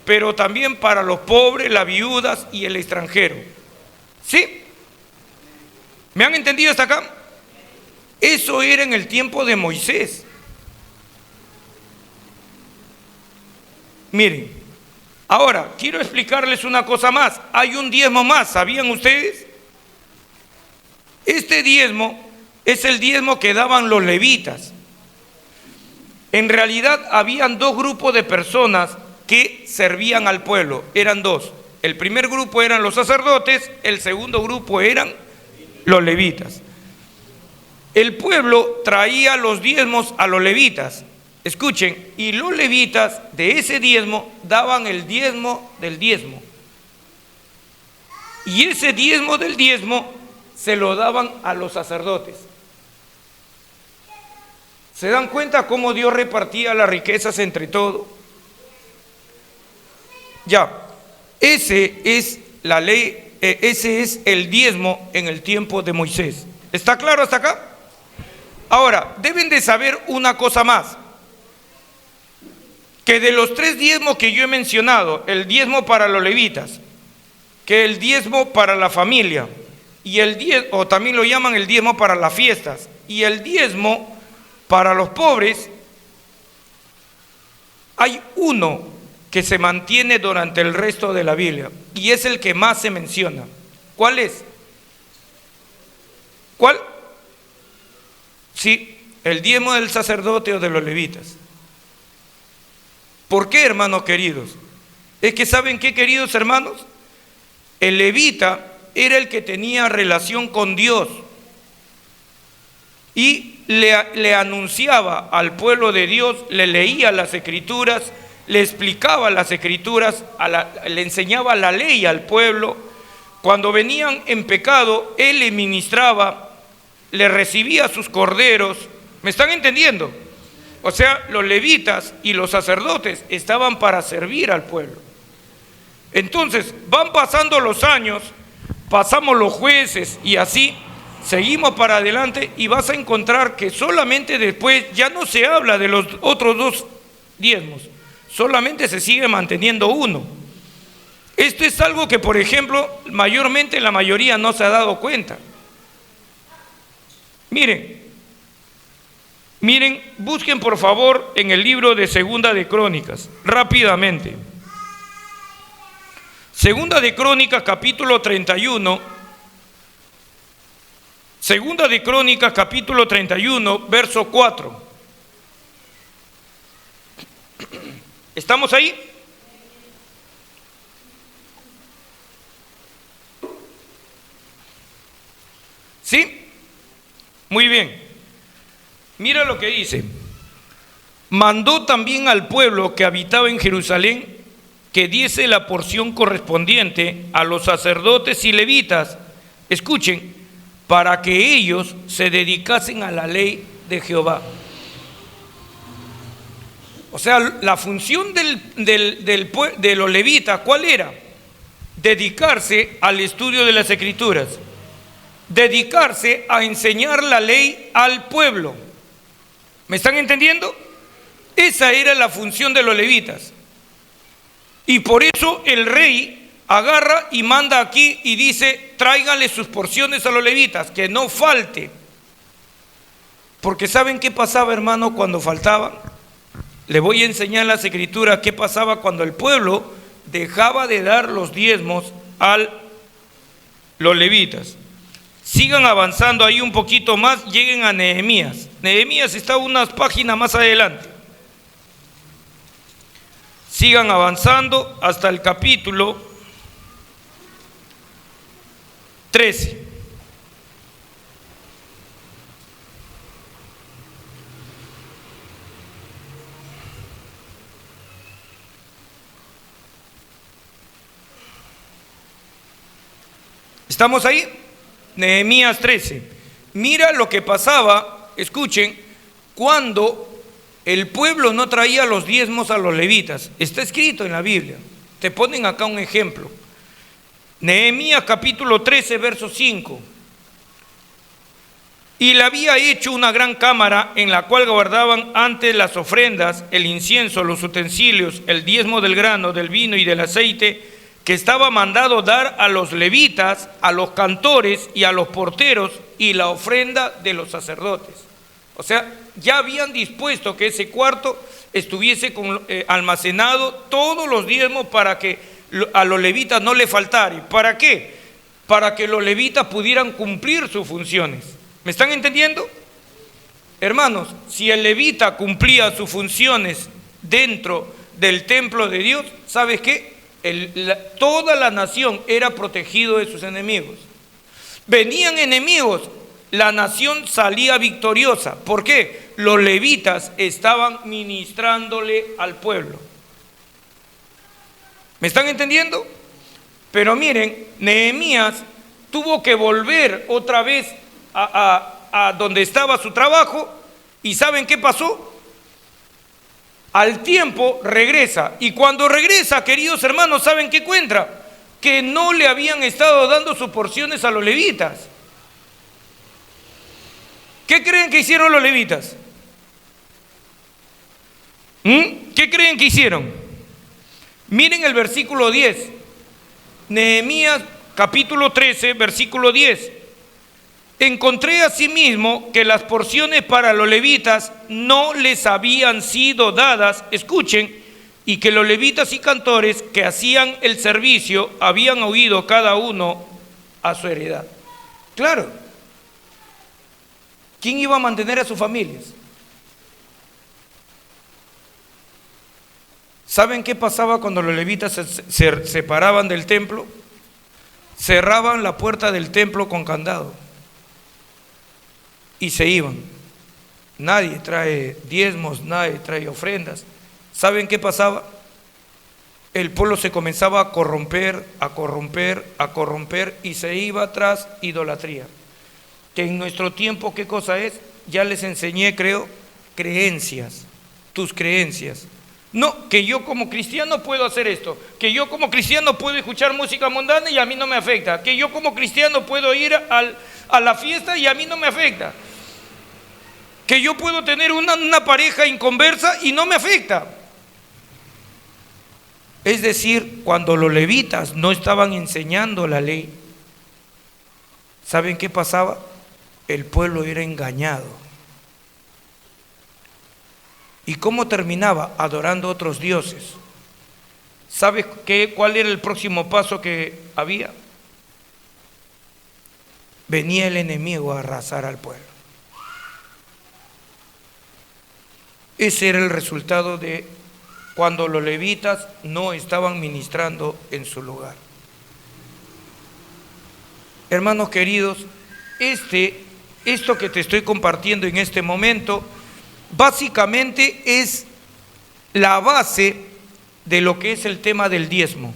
pero también para los pobres, las viudas y el extranjero. ¿Sí? ¿Me han entendido hasta acá? Eso era en el tiempo de Moisés. Miren, ahora quiero explicarles una cosa más. Hay un diezmo más, ¿sabían ustedes? Este diezmo es el diezmo que daban los levitas. En realidad habían dos grupos de personas que servían al pueblo, eran dos. El primer grupo eran los sacerdotes, el segundo grupo eran los levitas. El pueblo traía los diezmos a los levitas, escuchen, y los levitas de ese diezmo daban el diezmo del diezmo. Y ese diezmo del diezmo se lo daban a los sacerdotes. ¿Se dan cuenta cómo Dios repartía las riquezas entre todos? Ya, ese es la ley, ese es el diezmo en el tiempo de Moisés. ¿Está claro hasta acá? Ahora, deben de saber una cosa más, que de los 3 diezmos que yo he mencionado, el diezmo para los levitas, que el diezmo para la familia, y el diezmo, o también lo llaman el diezmo para las fiestas, y el diezmo para los pobres, hay uno que se mantiene durante el resto de la Biblia, y es el que más se menciona. ¿Cuál es? ¿Cuál? Sí, el diezmo del sacerdote o de los levitas. ¿Por qué, hermanos queridos? Es que ¿saben qué, queridos hermanos? El levita era el que tenía relación con Dios y le anunciaba al pueblo de Dios, le leía las escrituras, le explicaba las escrituras, le enseñaba la ley al pueblo. Cuando venían en pecado, él le ministraba, le recibía sus corderos. ¿Me están entendiendo? O sea, los levitas y los sacerdotes estaban para servir al pueblo. Entonces, van pasando los años, pasamos los jueces y así seguimos para adelante, y vas a encontrar que solamente después ya no se habla de los otros 2 diezmos, solamente se sigue manteniendo uno. Esto es algo que, por ejemplo, mayormente la mayoría no se ha dado cuenta. Miren, busquen por favor en el libro de Segunda de Crónicas, rápidamente. Segunda de Crónicas, capítulo 31. Segunda de Crónicas, capítulo 31, verso 4. ¿Estamos ahí? ¿Sí? Muy bien. Mira lo que dice. Mandó también al pueblo que habitaba en Jerusalén que diese la porción correspondiente a los sacerdotes y levitas, escuchen, para que ellos se dedicasen a la ley de Jehová. O sea, la función de los levitas, ¿cuál era? Dedicarse al estudio de las escrituras, dedicarse a enseñar la ley al pueblo. ¿Me están entendiendo? Esa era la función de los levitas. Y por eso el rey agarra y manda aquí y dice: tráiganle sus porciones a los levitas, que no falte. Porque ¿saben qué pasaba, hermano, cuando faltaban? Le voy a enseñar en las escrituras qué pasaba cuando el pueblo dejaba de dar los diezmos a los levitas. Sigan avanzando ahí un poquito más, lleguen a Nehemías. Nehemías está unas páginas más adelante. Sigan avanzando hasta el capítulo 13. ¿Estamos ahí? Nehemías 13. Mira lo que pasaba, escuchen, cuando el pueblo no traía los diezmos a los levitas. Está escrito en la Biblia. Te ponen acá un ejemplo. Nehemías capítulo 13, verso 5. Y le había hecho una gran cámara en la cual guardaban antes las ofrendas, el incienso, los utensilios, el diezmo del grano, del vino y del aceite, que estaba mandado dar a los levitas, a los cantores y a los porteros, y la ofrenda de los sacerdotes. O sea, ya habían dispuesto que ese cuarto estuviese almacenado todos los diezmos para que a los levitas no le faltara. ¿Para qué? para que los levitas pudieran cumplir sus funciones. ¿Me están entendiendo? Hermanos, si el levita cumplía sus funciones dentro del templo de Dios, ¿sabes qué? Toda la nación era protegido de sus enemigos. Venían enemigos, la nación salía victoriosa. ¿Por qué? Los levitas estaban ministrándole al pueblo. ¿Me están entendiendo? Pero miren, Nehemías tuvo que volver otra vez a donde estaba su trabajo, y ¿saben qué pasó? Al tiempo regresa, y cuando regresa, queridos hermanos, ¿saben qué encuentra? Que no le habían estado dando sus porciones a los levitas. ¿Qué creen que hicieron los levitas? ¿Qué creen que hicieron? Miren el versículo 10, Nehemías capítulo 13, versículo 10. Encontré asimismo que las porciones para los levitas no les habían sido dadas, escuchen, y que los levitas y cantores que hacían el servicio habían oído cada uno a su heredad. Claro, ¿quién iba a mantener a sus familias? ¿Saben qué pasaba cuando los levitas se separaban del templo? Cerraban la puerta del templo con candado y se iban. Nadie trae diezmos, nadie trae ofrendas. ¿Saben qué pasaba? El pueblo se comenzaba a corromper, y se iba tras idolatría. Que en nuestro tiempo, ¿qué cosa es? Ya les enseñé, creo, creencias, tus creencias. No, que yo como cristiano puedo hacer esto, que yo como cristiano puedo escuchar música mundana y a mí no me afecta, que yo como cristiano puedo ir a la fiesta y a mí no me afecta, que yo puedo tener una pareja inconversa y no me afecta. Es decir, cuando los levitas no estaban enseñando la ley, ¿saben qué pasaba? El pueblo era engañado. ¿Y cómo terminaba? Adorando a otros dioses. ¿Sabes cuál era el próximo paso que había? Venía el enemigo a arrasar al pueblo. Ese era el resultado de cuando los levitas no estaban ministrando en su lugar. Hermanos queridos, esto que te estoy compartiendo en este momento, básicamente es la base de lo que es el tema del diezmo.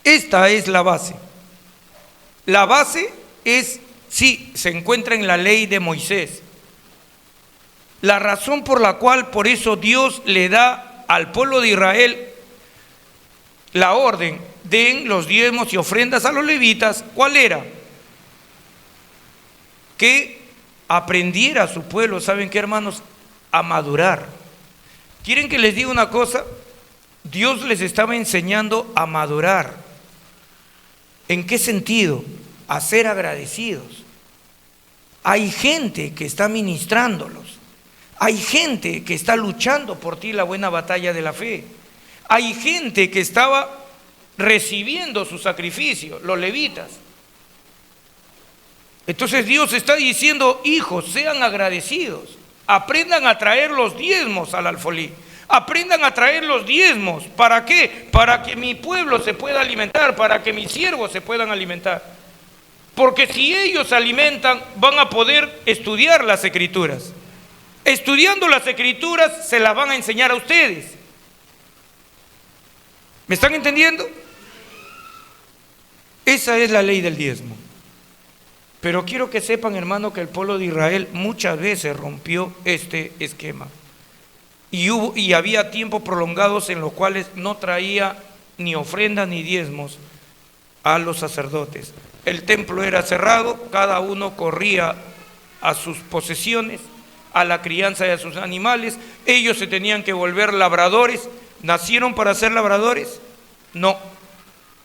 Esta es la base. La base es, sí, se encuentra en la ley de Moisés. La razón por la cual, por eso Dios le da al pueblo de Israel la orden, den los diezmos y ofrendas a los levitas, ¿cuál era? Que aprendiera a su pueblo, ¿saben qué, hermanos? A madurar. ¿Quieren que les diga una cosa? Dios les estaba enseñando a madurar. ¿En qué sentido? A ser agradecidos. Hay gente que está ministrándolos. Hay gente que está luchando por ti la buena batalla de la fe. Hay gente que estaba recibiendo su sacrificio, los levitas. Entonces Dios está diciendo, hijos, sean agradecidos, aprendan a traer los diezmos al alfolí, aprendan a traer los diezmos. ¿Para qué? Para que mi pueblo se pueda alimentar, para que mis siervos se puedan alimentar. Porque si ellos se alimentan, van a poder estudiar las escrituras. Estudiando las escrituras, se las van a enseñar a ustedes. ¿Me están entendiendo? Esa es la ley del diezmo. Pero quiero que sepan, hermano, que el pueblo de Israel muchas veces rompió este esquema. Y había tiempos prolongados en los cuales no traía ni ofrendas ni diezmos a los sacerdotes. El templo era cerrado, cada uno corría a sus posesiones, a la crianza de sus animales. Ellos se tenían que volver labradores. ¿Nacieron para ser labradores? No.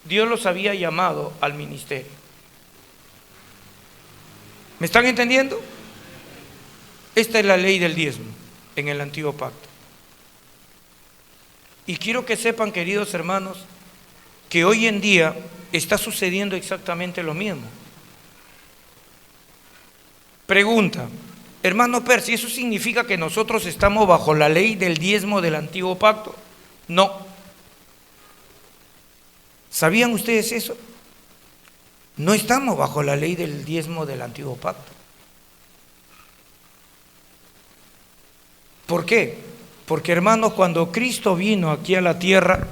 Dios los había llamado al ministerio. ¿Me están entendiendo? Esta es la ley del diezmo en el Antiguo Pacto. Y quiero que sepan, queridos hermanos, que hoy en día está sucediendo exactamente lo mismo. Pregunta, hermano Percy, ¿eso significa que nosotros estamos bajo la ley del diezmo del antiguo pacto? No. ¿Sabían ustedes eso? No estamos bajo la ley del diezmo del antiguo pacto. ¿Por qué? Porque, hermanos, cuando Cristo vino aquí a la tierra,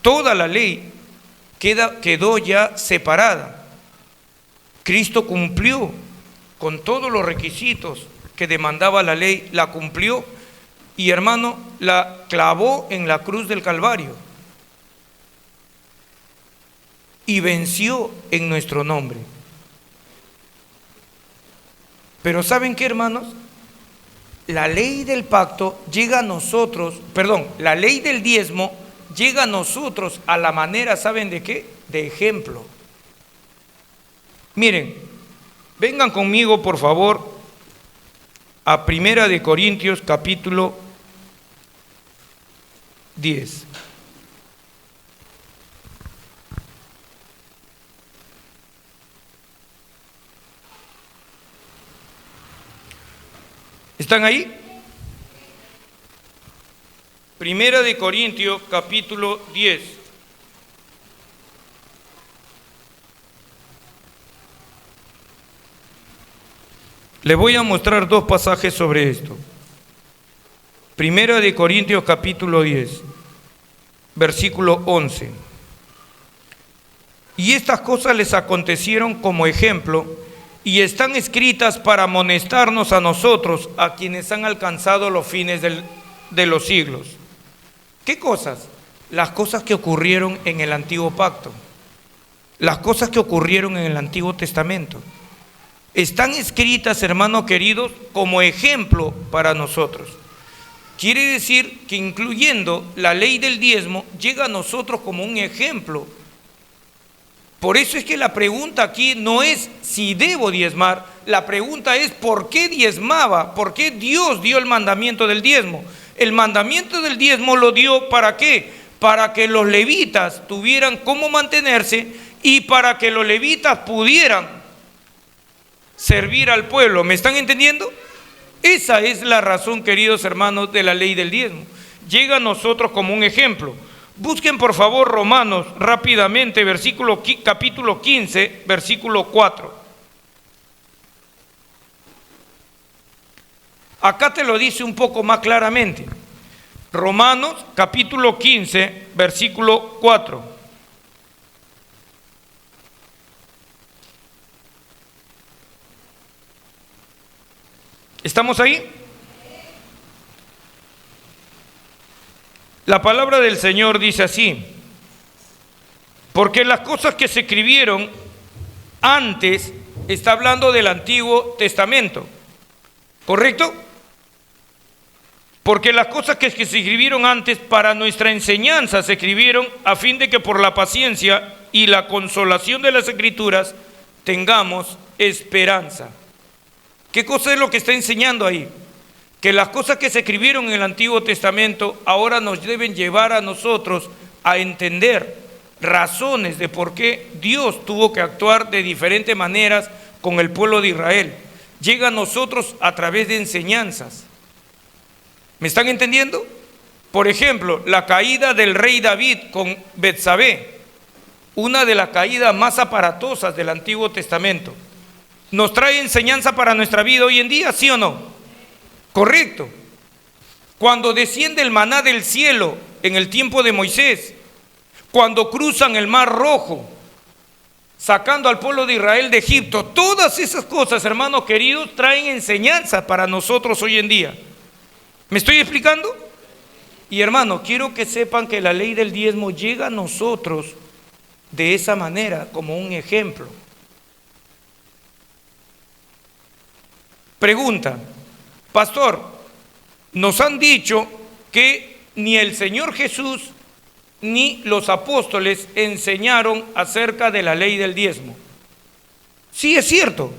toda la ley quedó ya separada. Cristo cumplió con todos los requisitos que demandaba la ley, la cumplió y, hermano, la clavó en la cruz del Calvario y venció en nuestro nombre. Pero ¿saben qué, hermanos? La ley del pacto llega a nosotros, la ley del diezmo llega a nosotros a la manera, ¿saben de qué? De ejemplo. Miren, vengan conmigo por favor a 1 Corintios capítulo 10. ¿Están ahí? 1 Corintios capítulo 10. Les voy a mostrar dos pasajes sobre esto. 1 Corintios capítulo 10, versículo 11. Y estas cosas les acontecieron como ejemplo y están escritas para amonestarnos a nosotros, a quienes han alcanzado los fines de los siglos. ¿Qué cosas? Las cosas que ocurrieron en el antiguo pacto, las cosas que ocurrieron en el Antiguo Testamento. Están escritas, hermanos queridos, como ejemplo para nosotros. Quiere decir que incluyendo la ley del diezmo, llega a nosotros como un ejemplo. Por eso es que la pregunta aquí no es si debo diezmar, la pregunta es ¿por qué diezmaba? ¿Por qué Dios dio el mandamiento del diezmo? El mandamiento del diezmo lo dio ¿para qué? Para que los levitas tuvieran cómo mantenerse y para que los levitas pudieran servir al pueblo. ¿Me están entendiendo? Esa es la razón, queridos hermanos, de la ley del diezmo. Llega a nosotros como un ejemplo. Busquen por favor Romanos rápidamente, capítulo 15, versículo 4. Acá te lo dice un poco más claramente. Romanos capítulo 15, versículo 4. ¿Estamos ahí? La palabra del Señor dice así: porque las cosas que se escribieron antes, está hablando del Antiguo Testamento, ¿correcto? Porque las cosas que se escribieron antes para nuestra enseñanza se escribieron a fin de que por la paciencia y la consolación de las Escrituras tengamos esperanza. ¿Qué cosa es lo que está enseñando ahí? Que las cosas que se escribieron en el Antiguo Testamento ahora nos deben llevar a nosotros a entender razones de por qué Dios tuvo que actuar de diferentes maneras con el pueblo de Israel. Llega a nosotros a través de enseñanzas. ¿Me están entendiendo? Por ejemplo, la caída del rey David con Betsabé, una de las caídas más aparatosas del Antiguo Testamento. ¿Nos trae enseñanza para nuestra vida hoy en día, sí o no? Correcto. Cuando desciende el maná del cielo en el tiempo de Moisés, cuando cruzan el Mar Rojo, sacando al pueblo de Israel de Egipto, todas esas cosas, hermanos queridos, traen enseñanza para nosotros hoy en día. ¿Me estoy explicando? Y hermanos, quiero que sepan que la ley del diezmo llega a nosotros de esa manera, como un ejemplo. Pregunta: pastor, nos han dicho que ni el Señor Jesús ni los apóstoles enseñaron acerca de la ley del diezmo. Sí, es cierto,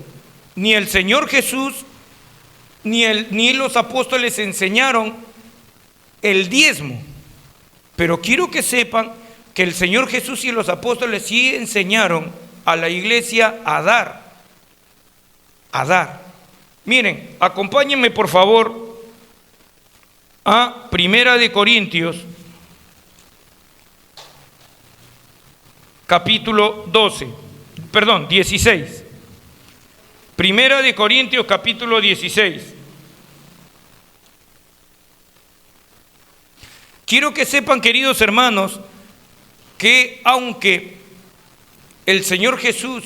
ni el Señor Jesús ni los apóstoles enseñaron el diezmo. Pero quiero que sepan que el Señor Jesús y los apóstoles sí enseñaron a la iglesia a dar. A dar. Miren, acompáñenme por favor a Primera de Corintios, capítulo 16. Primera de Corintios, capítulo 16. Quiero que sepan, queridos hermanos, que aunque el Señor Jesús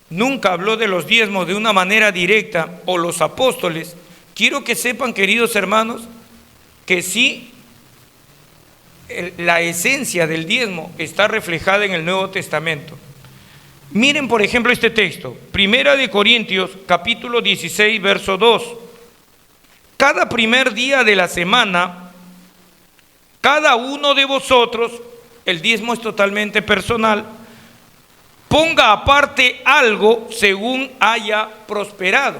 nunca habló de los diezmos de una manera directa, o los apóstoles, quiero que sepan, queridos hermanos, que sí, la esencia del diezmo está reflejada en el Nuevo Testamento. Miren, por ejemplo, este texto, Primera de Corintios, capítulo 16, verso 2. Cada primer día de la semana, cada uno de vosotros, el diezmo es totalmente personal, ponga aparte algo según haya prosperado,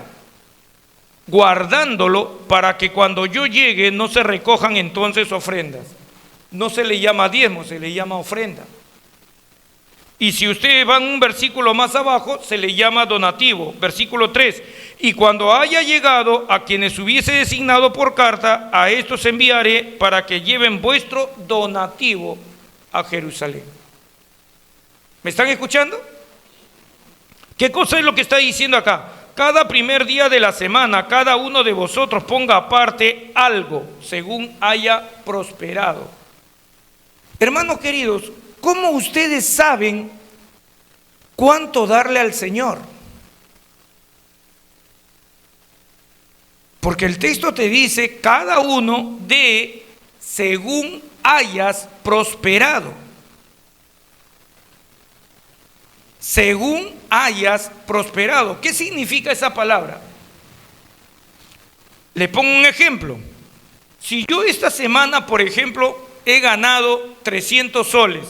guardándolo para que cuando yo llegue no se recojan entonces ofrendas. No se le llama diezmo, se le llama ofrenda. Y si ustedes van un versículo más abajo, se le llama donativo, versículo 3. Y cuando haya llegado a quienes hubiese designado por carta, a estos enviaré para que lleven vuestro donativo a Jerusalén. ¿Me están escuchando? ¿Qué cosa es lo que está diciendo acá? Cada primer día de la semana, cada uno de vosotros ponga aparte algo según haya prosperado. Hermanos queridos, ¿cómo ustedes saben cuánto darle al Señor? Porque el texto te dice, cada uno dé según hayas prosperado. Según hayas prosperado. ¿Qué significa esa palabra? Le pongo un ejemplo. Si yo esta semana, por ejemplo, he ganado 300 soles,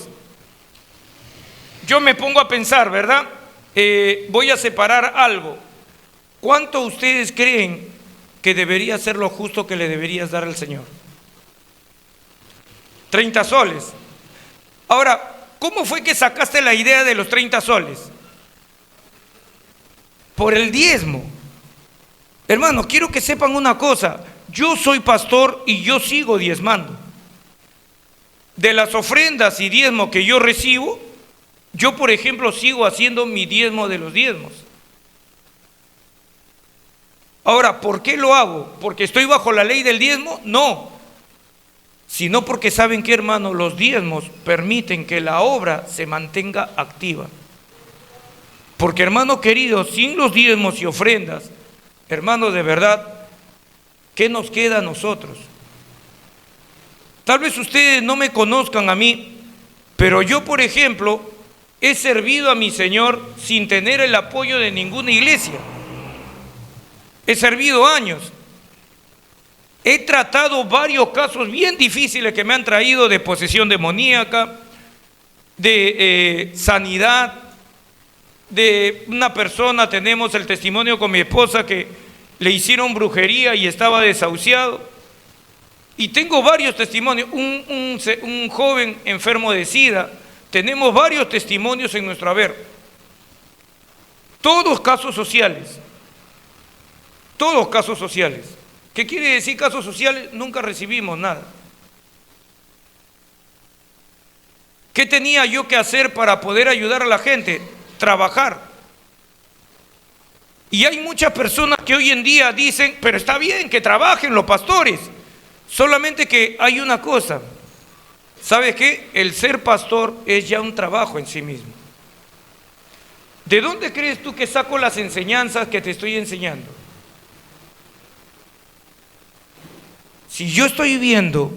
yo me pongo a pensar, ¿verdad? Voy a separar algo. ¿Cuánto ustedes creen que debería ser lo justo que le deberías dar al Señor? 30 soles. Ahora, ¿cómo fue que sacaste la idea de los 30 soles? Por el diezmo. Hermanos, quiero que sepan una cosa. Yo soy pastor y yo sigo diezmando. De las ofrendas y diezmos que yo recibo, yo, por ejemplo, sigo haciendo mi diezmo de los diezmos. Ahora, ¿por qué lo hago? ¿Porque estoy bajo la ley del diezmo? No. Sino porque saben que, hermanos, los diezmos permiten que la obra se mantenga activa. Porque, hermanos queridos, sin los diezmos y ofrendas, hermanos, de verdad, ¿qué nos queda a nosotros? Tal vez ustedes no me conozcan a mí, pero yo, por ejemplo, he servido a mi Señor sin tener el apoyo de ninguna iglesia. He servido años. He tratado varios casos bien difíciles que me han traído de posesión demoníaca, de sanidad, de una persona, tenemos el testimonio con mi esposa que le hicieron brujería y estaba desahuciado. Y tengo varios testimonios, un joven enfermo de SIDA, tenemos varios testimonios en nuestro haber. Todos casos sociales. Todos casos sociales. ¿Qué quiere decir casos sociales? Nunca recibimos nada. ¿Qué tenía yo que hacer para poder ayudar a la gente? Trabajar. Y hay muchas personas que hoy en día dicen, pero está bien que trabajen los pastores. Solamente que hay una cosa. ¿Sabes qué? El ser pastor es ya un trabajo en sí mismo. ¿De dónde crees tú que saco las enseñanzas que te estoy enseñando? Si yo estoy viendo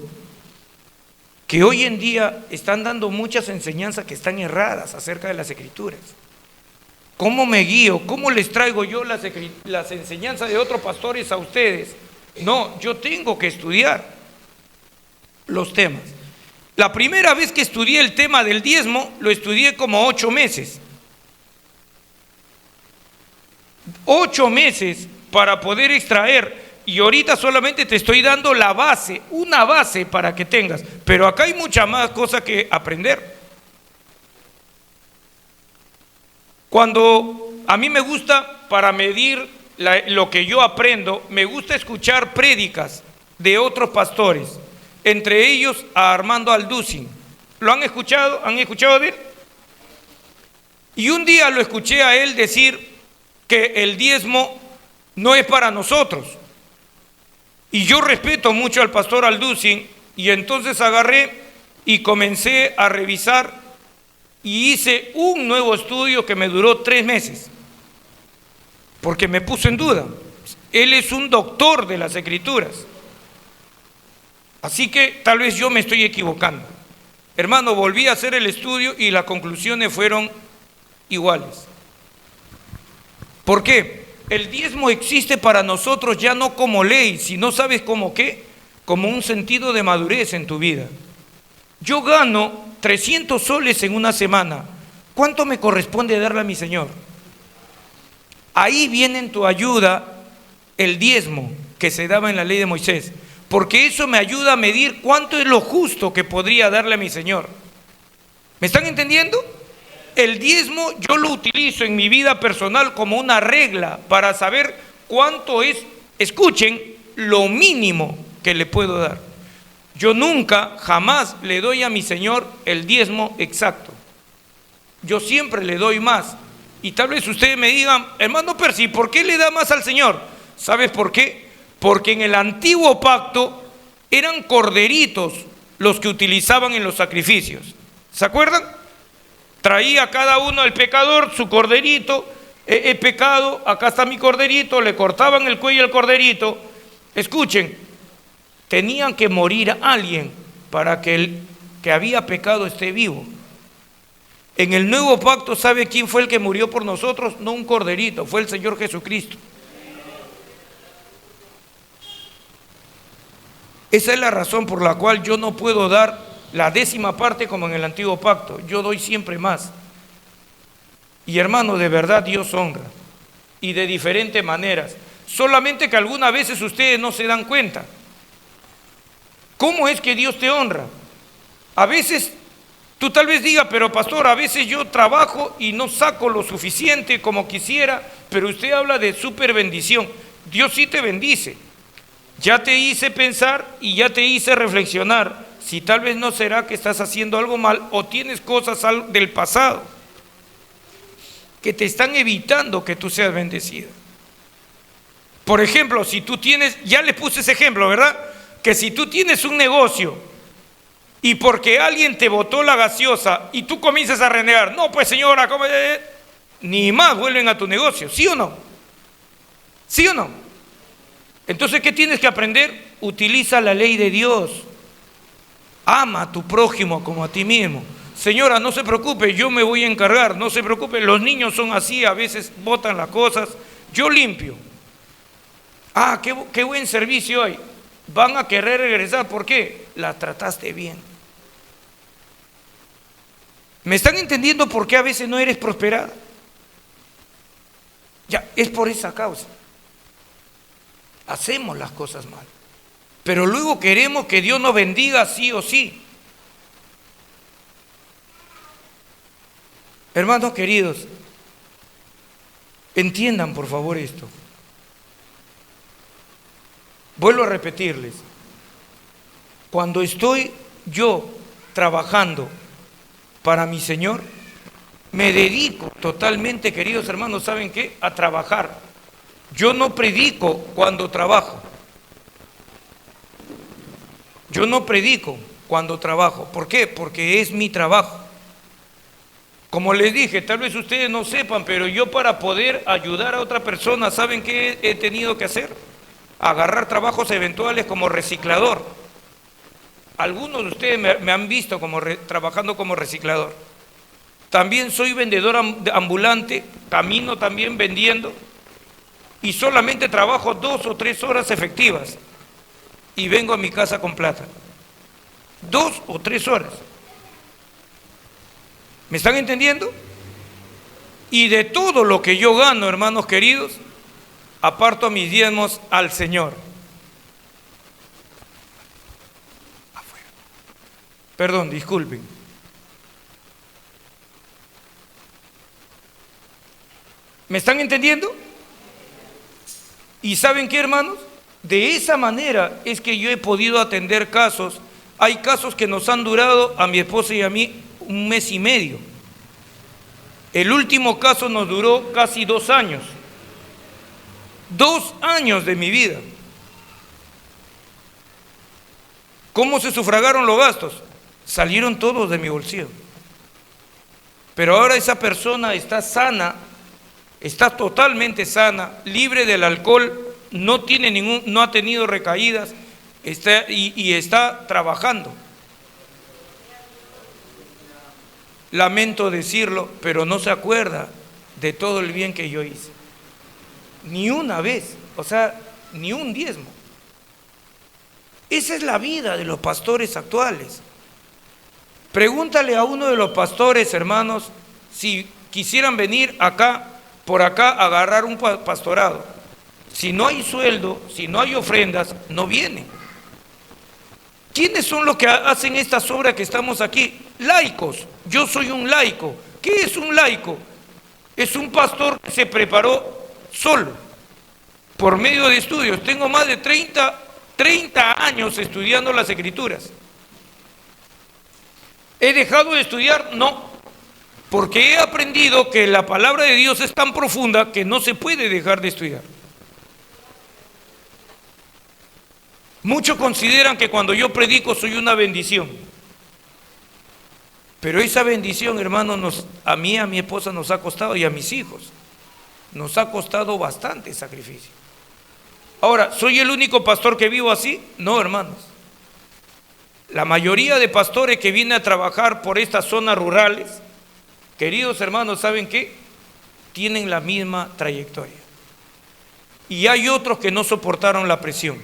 que hoy en día están dando muchas enseñanzas que están erradas acerca de las Escrituras, ¿cómo me guío? ¿Cómo les traigo yo las enseñanzas de otros pastores a ustedes? No, yo tengo que estudiar los temas. La primera vez que estudié el tema del diezmo, lo estudié como 8 meses. 8 meses para poder extraer. Y ahorita solamente te estoy dando la base, una base para que tengas. Pero acá hay mucha más cosas que aprender. Cuando a mí me gusta, para medir lo que yo aprendo, me gusta escuchar prédicas de otros pastores, entre ellos a Armando Alducin. ¿Lo han escuchado? ¿Han escuchado de él? Y un día lo escuché a él decir que el diezmo no es para nosotros. Y yo respeto mucho al pastor Alducin, y entonces agarré y comencé a revisar y hice un nuevo estudio que me duró 3 meses, porque me puso en duda. Él es un doctor de las Escrituras, así que tal vez yo me estoy equivocando. Hermano, volví a hacer el estudio y las conclusiones fueron iguales. ¿Por qué? El diezmo existe para nosotros ya no como ley, sino, ¿sabes cómo qué? Como un sentido de madurez en tu vida. Yo gano 300 soles en una semana. ¿Cuánto me corresponde darle a mi Señor? Ahí viene en tu ayuda el diezmo que se daba en la ley de Moisés, porque eso me ayuda a medir cuánto es lo justo que podría darle a mi Señor. ¿Me están entendiendo? El diezmo yo lo utilizo en mi vida personal como una regla para saber cuánto es, escuchen, lo mínimo que le puedo dar. Yo nunca, jamás le doy a mi Señor el diezmo exacto. Yo siempre le doy más. Y tal vez ustedes me digan, hermano Percy, ¿por qué le da más al Señor? ¿Sabes por qué? Porque en el antiguo pacto eran corderitos los que utilizaban en los sacrificios. ¿Se acuerdan? Traía cada uno, el pecador, su corderito. He pecado, acá está mi corderito. Le cortaban el cuello al corderito. Escuchen, tenían que morir a alguien para que el que había pecado esté vivo. En el nuevo pacto, ¿sabe quién fue el que murió por nosotros? No un corderito, fue el Señor Jesucristo. Esa es la razón por la cual yo no puedo dar la 10ª parte como en el antiguo pacto. Yo doy siempre más. Y hermano, de verdad Dios honra, y de diferentes maneras. Solamente que algunas veces ustedes no se dan cuenta. ¿Cómo es que Dios te honra? A veces tú tal vez digas, pero pastor, a veces yo trabajo y no saco lo suficiente como quisiera, pero usted habla de super bendición. Dios sí te bendice. Ya te hice pensar y ya te hice reflexionar si tal vez no será que estás haciendo algo mal o tienes cosas del pasado que te están evitando que tú seas bendecido. Por ejemplo, si tú tienes, ya le puse ese ejemplo, ¿verdad? Que si tú tienes un negocio y porque alguien te botó la gaseosa y tú comienzas a renegar, no, pues señora, ¿cómo? Ni más vuelven a tu negocio, ¿sí o no? ¿Sí o no? Entonces, ¿qué tienes que aprender? Utiliza la ley de Dios. Ama a tu prójimo como a ti mismo. Señora, no se preocupe, yo me voy a encargar, no se preocupe, los niños son así, a veces botan las cosas, yo limpio. Ah, qué buen servicio hay. Van a querer regresar, ¿por qué? La trataste bien. ¿Me están entendiendo por qué a veces no eres prosperada? Ya, es por esa causa. Hacemos las cosas mal, pero luego queremos que Dios nos bendiga sí o sí. Hermanos queridos, entiendan por favor esto. Vuelvo a repetirles, cuando estoy yo trabajando para mi Señor, me dedico totalmente, queridos hermanos, ¿saben qué? A trabajar. Yo no predico cuando trabajo. Yo no predico cuando trabajo. ¿Por qué? Porque es mi trabajo. Como les dije, tal vez ustedes no sepan, pero yo para poder ayudar a otra persona, ¿saben qué he tenido que hacer? Agarrar trabajos eventuales como reciclador. Algunos de ustedes me han visto trabajando como reciclador. También soy vendedor ambulante, camino también vendiendo. Y solamente trabajo 2 o 3 horas efectivas y vengo a mi casa con plata. 2 o 3 horas. ¿Me están entendiendo? Y de todo lo que yo gano, hermanos queridos, aparto mis diezmos al Señor. Perdón, disculpen. ¿Me están entendiendo? ¿Y saben qué, hermanos? De esa manera es que yo he podido atender casos. Hay casos que nos han durado a mi esposa y a mí 1 mes y medio. El último caso nos duró casi 2 años. 2 años de mi vida. ¿Cómo se sufragaron los gastos? Salieron todos de mi bolsillo. Pero ahora esa persona está sana, está totalmente sana, libre del alcohol, no ha tenido recaídas, y está trabajando. Lamento decirlo, pero no se acuerda de todo el bien que yo hice. Ni una vez, o sea, ni un diezmo. Esa es la vida de los pastores actuales. Pregúntale a uno de los pastores, hermanos, si quisieran venir acá, por acá, a agarrar un pastorado. Si no hay sueldo, si no hay ofrendas, no vienen. ¿Quiénes son los que hacen estas obras que estamos aquí? Laicos. Yo soy un laico. ¿Qué es un laico? Es un pastor que se preparó solo, por medio de estudios. Tengo más de 30 años estudiando las Escrituras. ¿He dejado de estudiar? No, porque he aprendido que la palabra de Dios es tan profunda que no se puede dejar de estudiar. Muchos consideran que cuando yo predico soy una bendición, pero esa bendición, hermano, a mí, a mi esposa nos ha costado, y a mis hijos nos ha costado bastante sacrificio. Ahora, ¿soy el único pastor que vivo así? No, hermanos. La mayoría de pastores que vienen a trabajar por estas zonas rurales, queridos hermanos, ¿saben qué? Tienen la misma trayectoria. Y hay otros que no soportaron la presión.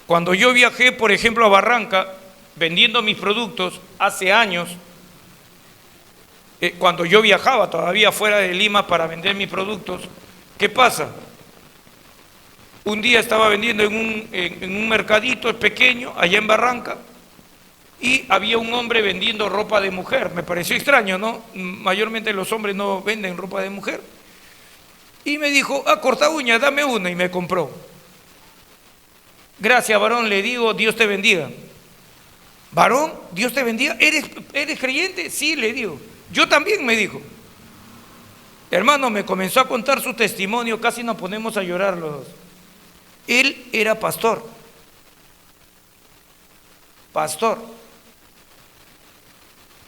Cuando yo viajé, por ejemplo, a Barranca, vendiendo mis productos hace años, cuando yo viajaba todavía fuera de Lima para vender mis productos, ¿qué pasa? Un día estaba vendiendo en un mercadito pequeño, allá en Barranca, y había un hombre vendiendo ropa de mujer. Me pareció extraño, ¿no? Mayormente los hombres no venden ropa de mujer. Y me dijo, corta uñas, dame una, y me compró. Gracias, varón, le digo, Dios te bendiga. Varón, Dios te bendiga. ¿Eres creyente? Sí, le digo. Yo también, me dijo. Hermano, me comenzó a contar su testimonio, casi nos ponemos a llorar los dos. Él era pastor. Pastor.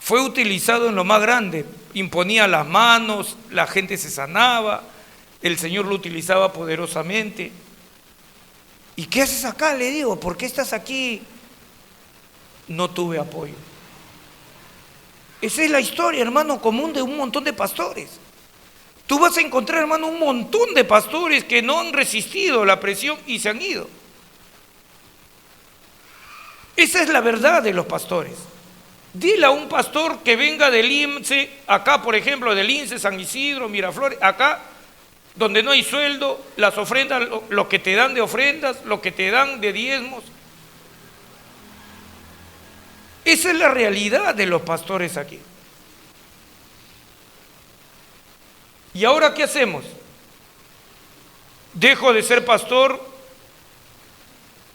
Fue utilizado en lo más grande. Imponía las manos, la gente se sanaba, el Señor lo utilizaba poderosamente. ¿Y qué haces acá? Le digo, ¿por qué estás aquí? No tuve apoyo. Esa es la historia, hermano, común de un montón de pastores. Tú vas a encontrar, hermano, un montón de pastores que no han resistido la presión y se han ido. Esa es la verdad de los pastores. Dile a un pastor que venga del INSE, acá por ejemplo, del INSE, San Isidro, Miraflores, acá, donde no hay sueldo, las ofrendas, lo que te dan de ofrendas, lo que te dan de diezmos. Esa es la realidad de los pastores aquí. ¿Y ahora qué hacemos? ¿Dejo de ser pastor?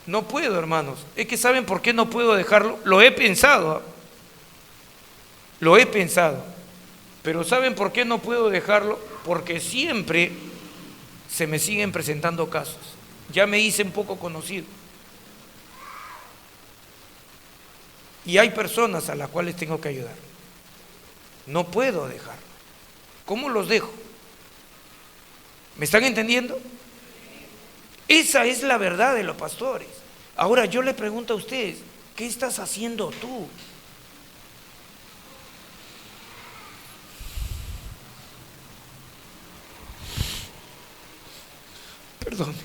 No puedo, hermanos. Es que ¿saben por qué no puedo dejarlo? Lo he pensado. Lo he pensado. Pero ¿saben por qué no puedo dejarlo? Porque siempre se me siguen presentando casos. Ya me hice un poco conocido. Y hay personas a las cuales tengo que ayudar. No puedo dejarlo. ¿Cómo los dejo? ¿Me están entendiendo? Esa es la verdad de los pastores. Ahora yo le pregunto a ustedes, ¿qué estás haciendo tú? Perdón.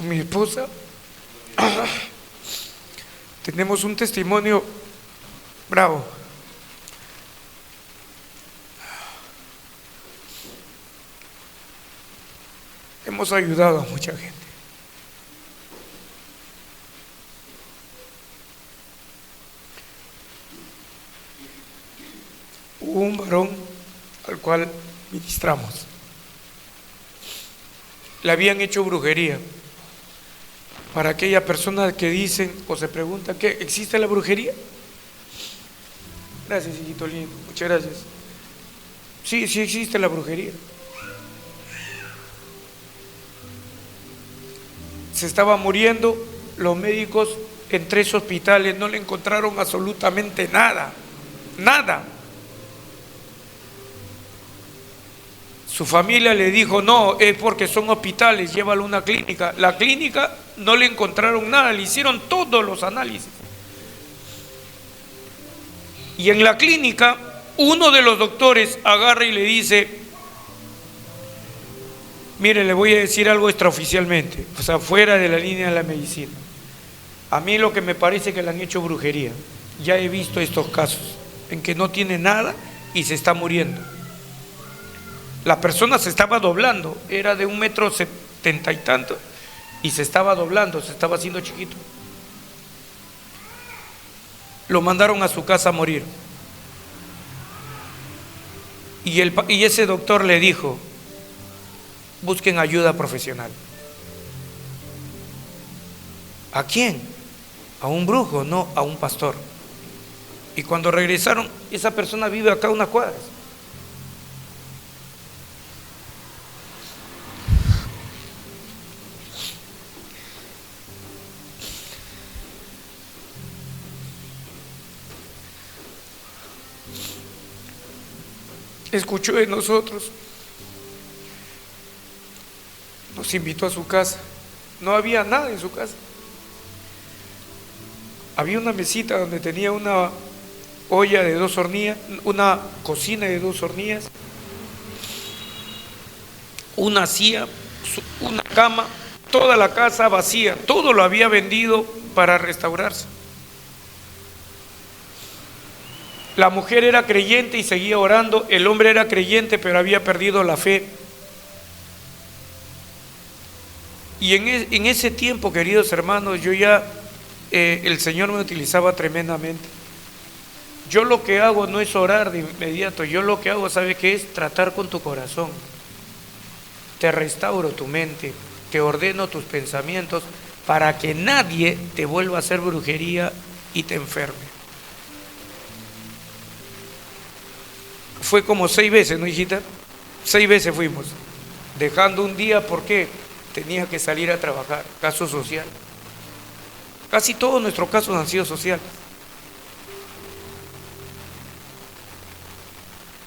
con mi esposa tenemos un testimonio bravo. Hemos ayudado a mucha gente. Hubo un varón al cual ministramos. Le habían hecho brujería. Para aquellas personas que dicen o se preguntan, ¿qué? ¿Existe la brujería? Gracias, hijito lindo, muchas gracias. Sí, sí existe la brujería. Se estaba muriendo, los médicos en 3 hospitales no le encontraron absolutamente nada, nada. Su familia le dijo, no, es porque son hospitales, llévalo a una clínica. La clínica no le encontraron nada, le hicieron todos los análisis. Y en la clínica, uno de los doctores agarra y le dice, mire, le voy a decir algo extraoficialmente, o sea, fuera de la línea de la medicina. A mí lo que me parece que le han hecho brujería. Ya he visto estos casos en que no tiene nada y se está muriendo. La persona se estaba doblando, era de 1,70 m y tanto, y se estaba doblando, se estaba haciendo chiquito. Lo mandaron a su casa a morir. Y ese doctor le dijo, busquen ayuda profesional. ¿A quién? A un brujo, no a un pastor. Y cuando regresaron, esa persona vive acá a unas cuadras. Escuchó de nosotros, nos invitó a su casa. No había nada en su casa. Había una mesita donde tenía una olla de 2 hornillas, una cocina de 2 hornillas, una silla, una cama, toda la casa vacía. Todo lo había vendido para restaurarse. La mujer era creyente y seguía orando, el hombre era creyente pero había perdido la fe. Y en ese tiempo, queridos hermanos, yo ya, el Señor me utilizaba tremendamente. Yo lo que hago no es orar de inmediato, yo lo que hago, ¿sabe qué es? Tratar con tu corazón. Te restauro tu mente, te ordeno tus pensamientos para que nadie te vuelva a hacer brujería y te enferme. Fue como 6 veces, ¿no, hijita? 6 veces fuimos, dejando un día, ¿por qué? Tenía que salir a trabajar, caso social. Casi todos nuestros casos han sido sociales.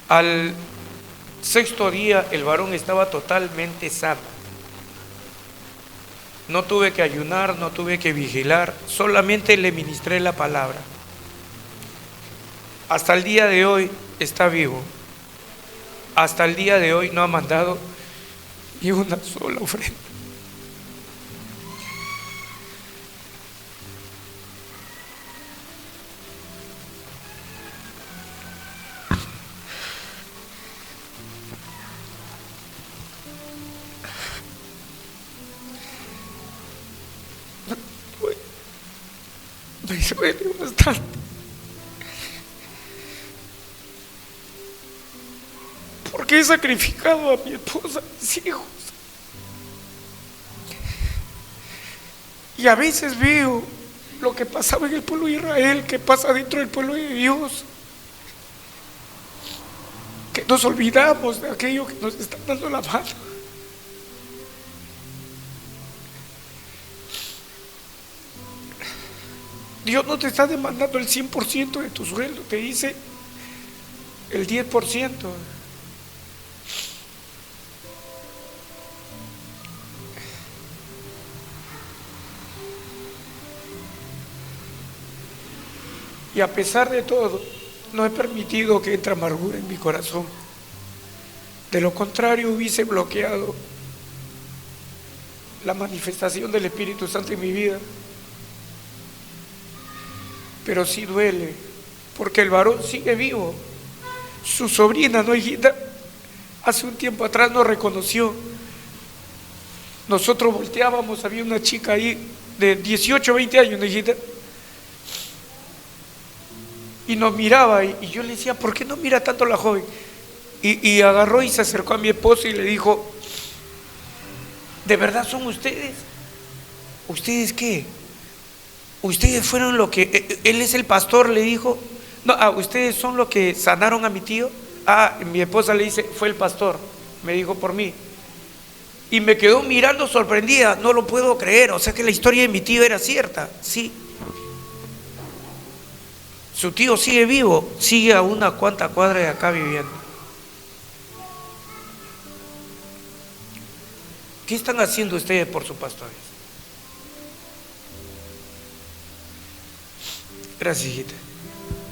Al 6.º día el varón estaba totalmente sano. No tuve que ayunar, no tuve que vigilar, solamente le ministré la palabra. Hasta el día de hoy está vivo. Hasta el día de hoy no ha mandado ni una sola ofrenda. Me duele bastante. Porque he sacrificado a mi esposa, a mis hijos. Y a veces veo lo que pasaba en el pueblo de Israel, que pasa dentro del pueblo de Dios. Que nos olvidamos de aquello que nos está dando la mano. Dios no te está demandando el 100% de tu sueldo, te dice el 10%. Y a pesar de todo, no he permitido que entre amargura en mi corazón. De lo contrario, hubiese bloqueado la manifestación del Espíritu Santo en mi vida. Pero sí duele, porque el varón sigue vivo. Su sobrina, ¿no, hijita? Hace un tiempo atrás nos reconoció. Nosotros volteábamos, había una chica ahí de 18, 20 años, ¿no, hijita? Y nos miraba y yo le decía, ¿por qué no mira tanto la joven? Y agarró y se acercó a mi esposo y le dijo, ¿de verdad son ustedes? ¿Ustedes qué? ¿Ustedes fueron lo que, él es el pastor? Le dijo. No, ¿ustedes son los que sanaron a mi tío? Mi esposa le dice, fue el pastor, me dijo por mí. Y me quedó mirando sorprendida, no lo puedo creer, o sea que la historia de mi tío era cierta. Sí. Su tío sigue vivo, sigue a una cuanta cuadra de acá viviendo. ¿Qué están haciendo ustedes por sus pastores? Gracias, hijita.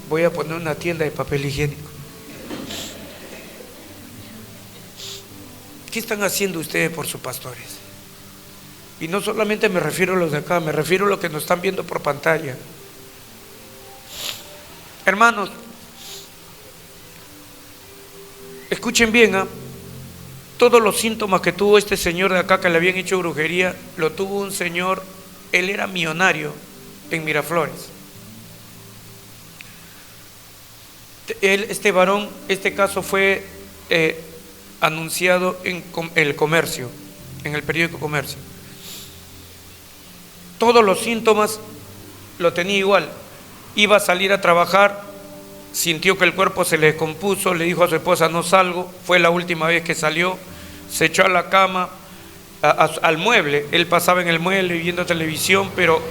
Voy a poner una tienda de papel higiénico. ¿Qué están haciendo ustedes por sus pastores? Y no solamente me refiero a los de acá, me refiero a los que nos están viendo por pantalla. Hermanos, escuchen bien, todos los síntomas que tuvo este señor de acá que le habían hecho brujería, lo tuvo un señor, él era millonario en Miraflores. Este varón, este caso fue anunciado en el Comercio, en el periódico Comercio. Todos los síntomas lo tenía igual. Iba a salir a trabajar, sintió que el cuerpo se le descompuso, le dijo a su esposa, no salgo. Fue la última vez que salió, se echó a la cama, al mueble. Él pasaba en el mueble viendo televisión, pero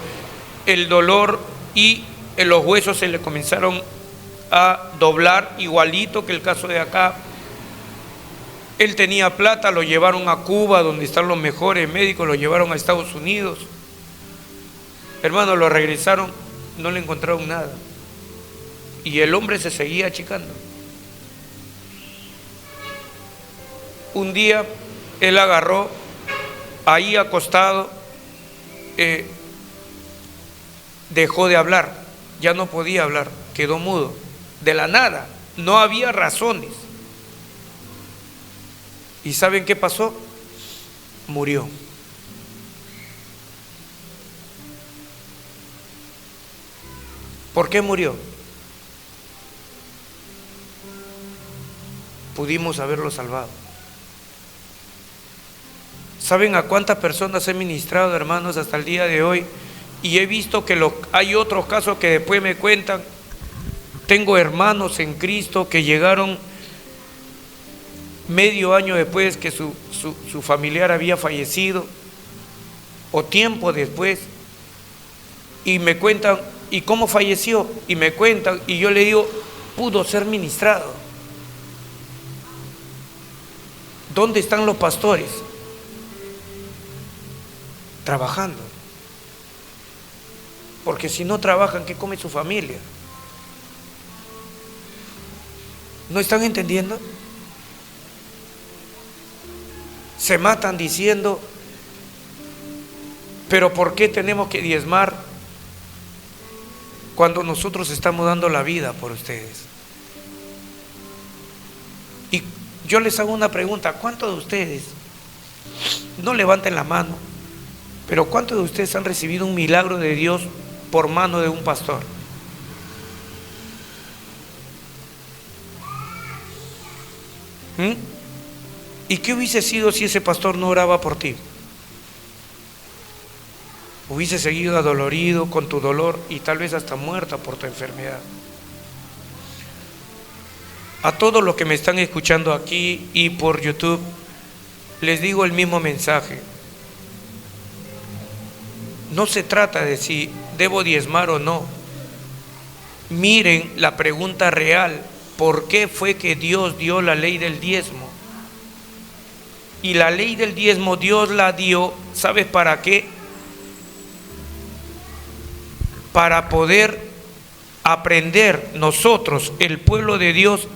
el dolor y los huesos se le comenzaron a doblar, igualito que el caso de acá. Él tenía plata, lo llevaron a Cuba, donde están los mejores médicos, lo llevaron a Estados Unidos. Hermano, lo regresaron, no le encontraron nada. Y el hombre se seguía achicando. Un día, él agarró, ahí acostado, dejó de hablar, ya no podía hablar, quedó mudo. De la nada, no había razones. ¿Y saben qué pasó? Murió. ¿Por qué murió? Pudimos haberlo salvado. ¿Saben a cuántas personas he ministrado, hermanos, hasta el día de hoy? Y he visto que hay otros casos que después me cuentan. Tengo hermanos en Cristo que llegaron medio año después que su familiar había fallecido, o tiempo después, y me cuentan, ¿y cómo falleció? Y me cuentan, y yo le digo, pudo ser ministrado. ¿Dónde están los pastores? Trabajando. Porque si no trabajan, ¿qué come su familia? ¿No están entendiendo? Se matan diciendo, pero ¿por qué tenemos que diezmar cuando nosotros estamos dando la vida por ustedes? Y yo les hago una pregunta, ¿cuántos de ustedes, no levanten la mano, pero cuántos de ustedes han recibido un milagro de Dios por mano de un pastor? ¿Y qué hubiese sido si ese pastor no oraba por ti? Hubiese seguido adolorido con tu dolor y tal vez hasta muerta por tu enfermedad. A todos los que me están escuchando aquí y por YouTube, les digo el mismo mensaje. No se trata de si debo diezmar o no. Miren la pregunta real. ¿Por qué fue que Dios dio la ley del diezmo? Y la ley del diezmo Dios la dio, ¿sabes para qué? Para poder aprender nosotros, el pueblo de Dios,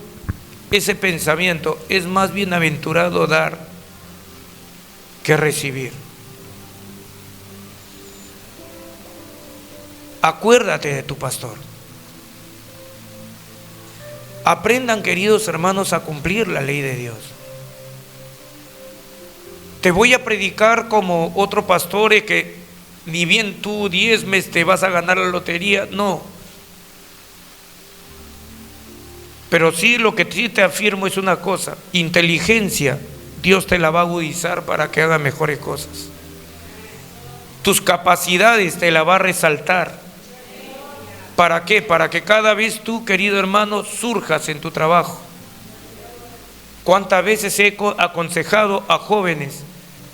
ese pensamiento: es más bienaventurado dar que recibir. acuérdate de tu pastor. Aprendan, queridos hermanos, a cumplir la ley de Dios. Te voy a predicar como otro pastor que ni bien tú diezmes te vas a ganar la lotería, no. Pero sí, lo que sí te afirmo es una cosa: inteligencia, Dios te la va a agudizar para que haga mejores cosas. Tus capacidades te la va a resaltar. ¿Para qué? Para que cada vez tú, querido hermano, surjas en tu trabajo. ¿Cuántas veces he aconsejado a jóvenes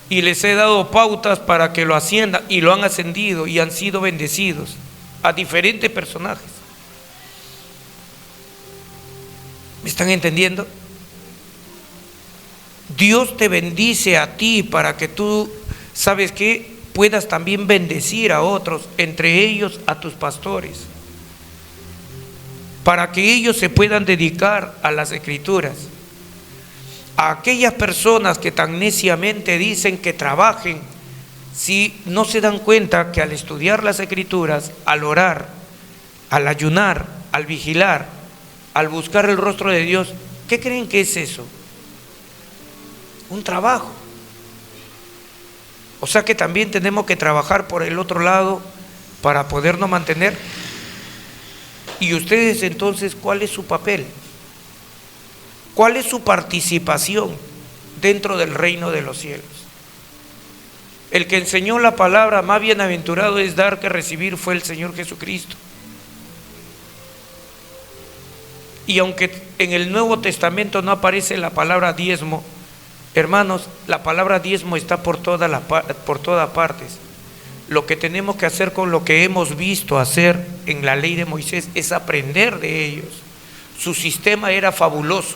y les he dado pautas para que lo asciendan y lo han ascendido y han sido bendecidos a diferentes personajes? ¿Me están entendiendo? Dios te bendice a ti para que tú, ¿sabes qué?, puedas también bendecir a otros, entre ellos a tus pastores, para que ellos se puedan dedicar a las escrituras. A aquellas personas que tan neciamente dicen que trabajen, si no se dan cuenta que al estudiar las escrituras, al orar, al ayunar, al vigilar, al buscar el rostro de Dios, ¿qué creen que es eso? Un trabajo. O sea que también tenemos que trabajar por el otro lado para podernos mantener. Y ustedes entonces, ¿cuál es su papel? ¿Cuál es su participación dentro del reino de los cielos? El que enseñó la palabra, más bienaventurado es dar que recibir, fue el Señor Jesucristo. Y aunque en el Nuevo Testamento no aparece la palabra diezmo, hermanos, la palabra diezmo está por todas partes. Lo que tenemos que hacer con lo que hemos visto hacer en la ley de Moisés es aprender de ellos. Su sistema era fabuloso.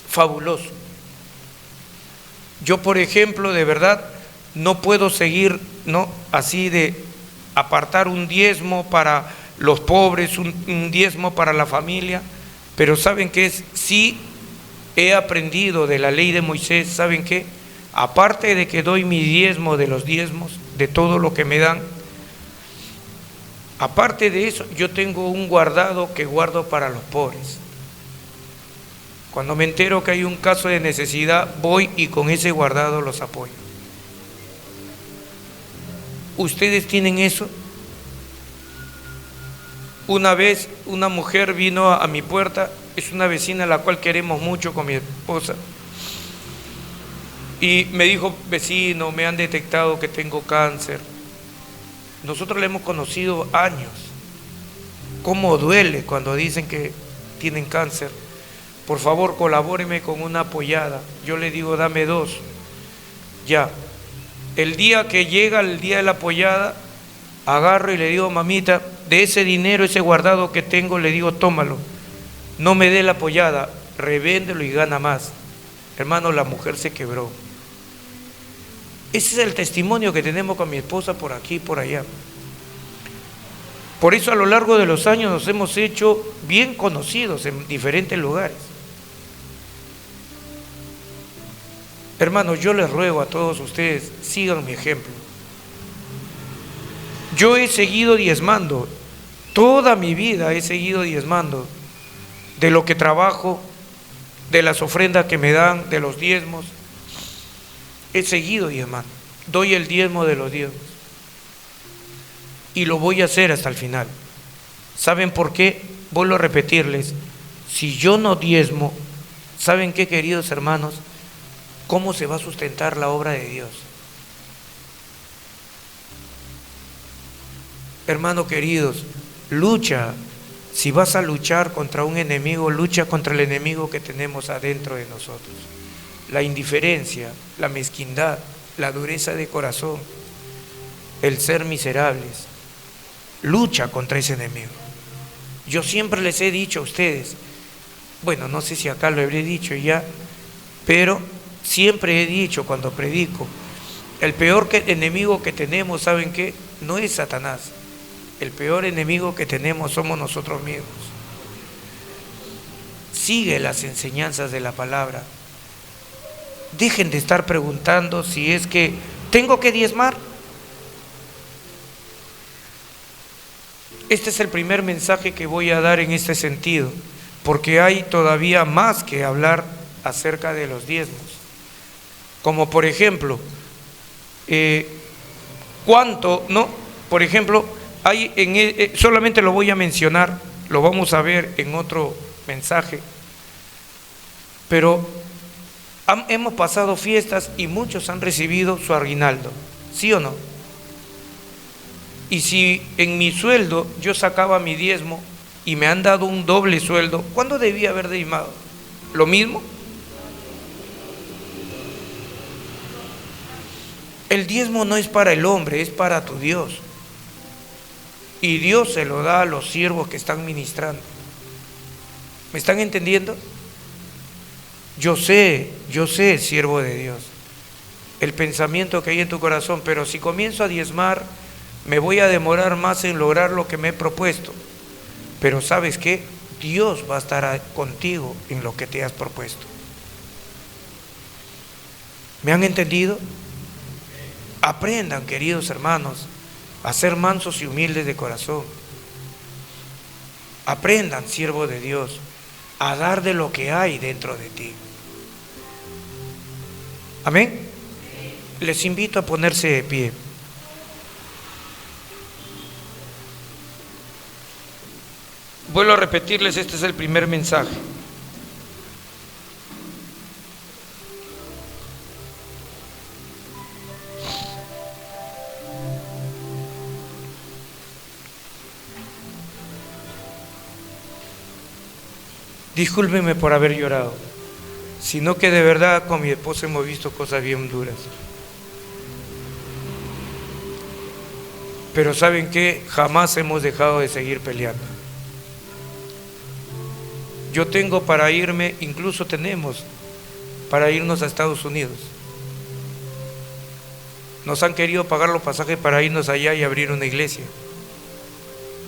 Fabuloso. Yo, por ejemplo, de verdad, no puedo seguir, ¿no?, así de apartar un diezmo para los pobres, un diezmo para la familia, pero ¿saben qué es? Sí he aprendido de la ley de Moisés. ¿Saben qué? Aparte de que doy mi diezmo de los diezmos, de todo lo que me dan, aparte de eso, yo tengo un guardado que guardo para los pobres. Cuando me entero que hay un caso de necesidad, voy y con ese guardado los apoyo. ¿Ustedes tienen eso? Una vez una mujer vino a mi puerta, es una vecina a la cual queremos mucho con mi esposa, y me dijo: vecino, me han detectado que tengo cáncer. Nosotros le hemos conocido años. ¿Cómo duele cuando dicen que tienen cáncer? Por favor, colabóreme con una apoyada. Yo le digo: dame 2. Ya. El día que llega el día de la apoyada, agarro y le digo: mamita, de ese dinero, ese guardado que tengo, le digo: tómalo. No me dé la apoyada, revéndelo y gana más. Hermano, la mujer se quebró. Ese es el testimonio que tenemos con mi esposa por aquí y por allá. Por eso a lo largo de los años nos hemos hecho bien conocidos en diferentes lugares. Hermanos, yo les ruego a todos ustedes, sigan mi ejemplo. Yo he seguido diezmando, toda mi vida he seguido diezmando, de lo que trabajo, de las ofrendas que me dan, de los diezmos. He seguido diezmando, doy el diezmo de los diezmos. Y lo voy a hacer hasta el final. ¿Saben por qué? Vuelvo a repetirles, si yo no diezmo, ¿saben qué, queridos hermanos? ¿Cómo se va a sustentar la obra de Dios? Hermanos queridos, lucha. Si vas a luchar contra un enemigo, lucha contra el enemigo que tenemos adentro de nosotros. La indiferencia, la mezquindad, la dureza de corazón, el ser miserables. Lucha contra ese enemigo. Yo siempre les he dicho a ustedes, bueno, no sé si acá lo habré dicho ya, pero siempre he dicho cuando predico, el peor enemigo que tenemos, ¿saben qué? No es Satanás. El peor enemigo que tenemos somos nosotros mismos. Sigue las enseñanzas de la palabra. Dejen de estar preguntando si es que tengo que diezmar. Este es el primer mensaje que voy a dar en este sentido, porque hay todavía más que hablar acerca de los diezmos. Como por ejemplo, ¿cuánto, no? Por ejemplo, hay solamente lo voy a mencionar, lo vamos a ver en otro mensaje, pero hemos pasado fiestas y muchos han recibido su aguinaldo, ¿sí o no? Y si en mi sueldo yo sacaba mi diezmo y me han dado un doble sueldo, ¿cuándo debía haber diezmado? ¿Lo mismo? El diezmo no es para el hombre, es para tu Dios. Y Dios se lo da a los siervos que están ministrando. ¿Me están entendiendo? Yo sé, siervo de Dios, el pensamiento que hay en tu corazón, pero si comienzo a diezmar, me voy a demorar más en lograr lo que me he propuesto. Pero ¿sabes qué? Dios va a estar contigo en lo que te has propuesto. ¿Me han entendido? Aprendan, queridos hermanos, a ser mansos y humildes de corazón. Aprendan, siervo de Dios, a dar de lo que hay dentro de ti. Amén. Les invito a ponerse de pie. Vuelvo a repetirles, este es el primer mensaje. Discúlpenme por haber llorado, sino que de verdad con mi esposa hemos visto cosas bien duras. Pero ¿saben qué? Jamás hemos dejado de seguir peleando. Yo tengo para irme, incluso tenemos para irnos a Estados Unidos. Nos han querido pagar los pasajes para irnos allá y abrir una iglesia.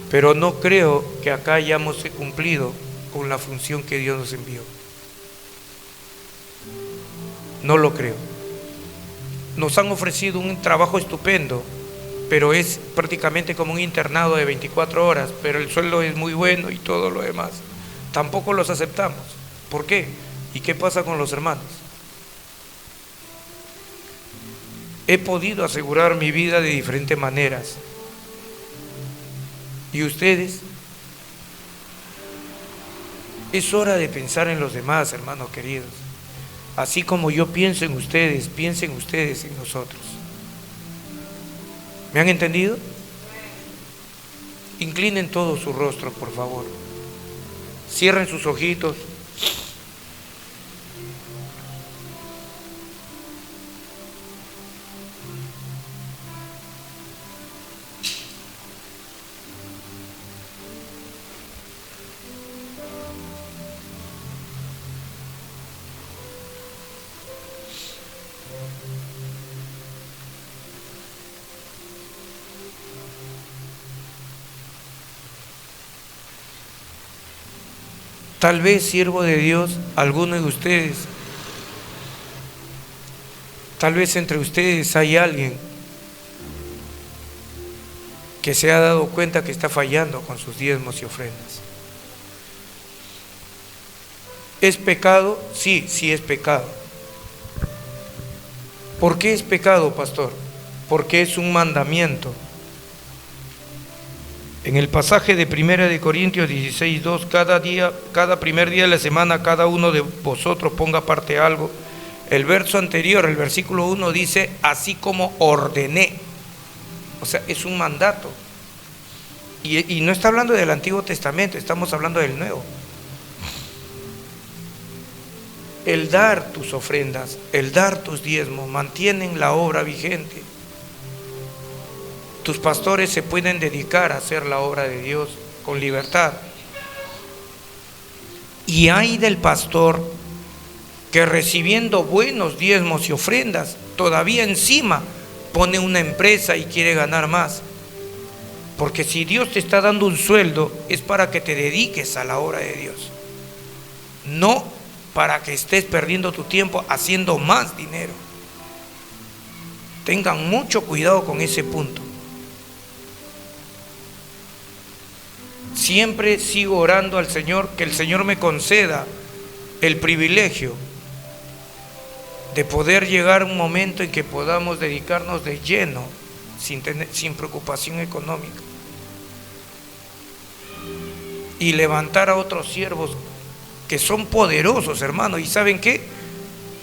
Pero no creo que acá hayamos cumplido con la función que Dios nos envió. No lo creo. Nos han ofrecido un trabajo estupendo, pero es prácticamente como un internado de 24 horas, pero el sueldo es muy bueno y todo lo demás. Tampoco los aceptamos. ¿Por qué? ¿Y qué pasa con los hermanos? He podido asegurar mi vida de diferentes maneras. ¿Y ustedes? Es hora de pensar en los demás, hermanos queridos. Así como yo pienso en ustedes, piensen ustedes en nosotros. ¿Me han entendido? Inclinen todo su rostro, por favor. Cierren sus ojitos. Tal vez, siervo de Dios, alguno de ustedes, tal vez entre ustedes hay alguien que se ha dado cuenta que está fallando con sus diezmos y ofrendas. ¿Es pecado? Sí, sí es pecado. ¿Por qué es pecado, pastor? Porque es un mandamiento. En el pasaje de 1 Corintios 16:2, cada primer día de la semana, cada uno de vosotros ponga aparte algo. El verso anterior, el versículo 1 dice, así como ordené. O sea, es un mandato. Y no está hablando del Antiguo Testamento, estamos hablando del Nuevo. El dar tus ofrendas, el dar tus diezmos, mantienen la obra vigente. Tus pastores se pueden dedicar a hacer la obra de Dios con libertad. Y hay del pastor que recibiendo buenos diezmos y ofrendas, todavía encima pone una empresa y quiere ganar más. Porque si Dios te está dando un sueldo, es para que te dediques a la obra de Dios. No para que estés perdiendo tu tiempo haciendo más dinero. Tengan mucho cuidado con ese punto. siempre sigo orando al Señor, que el Señor me conceda el privilegio de poder llegar a un momento en que podamos dedicarnos de lleno, sin preocupación económica, y levantar a otros siervos que son poderosos, hermanos, y ¿saben qué?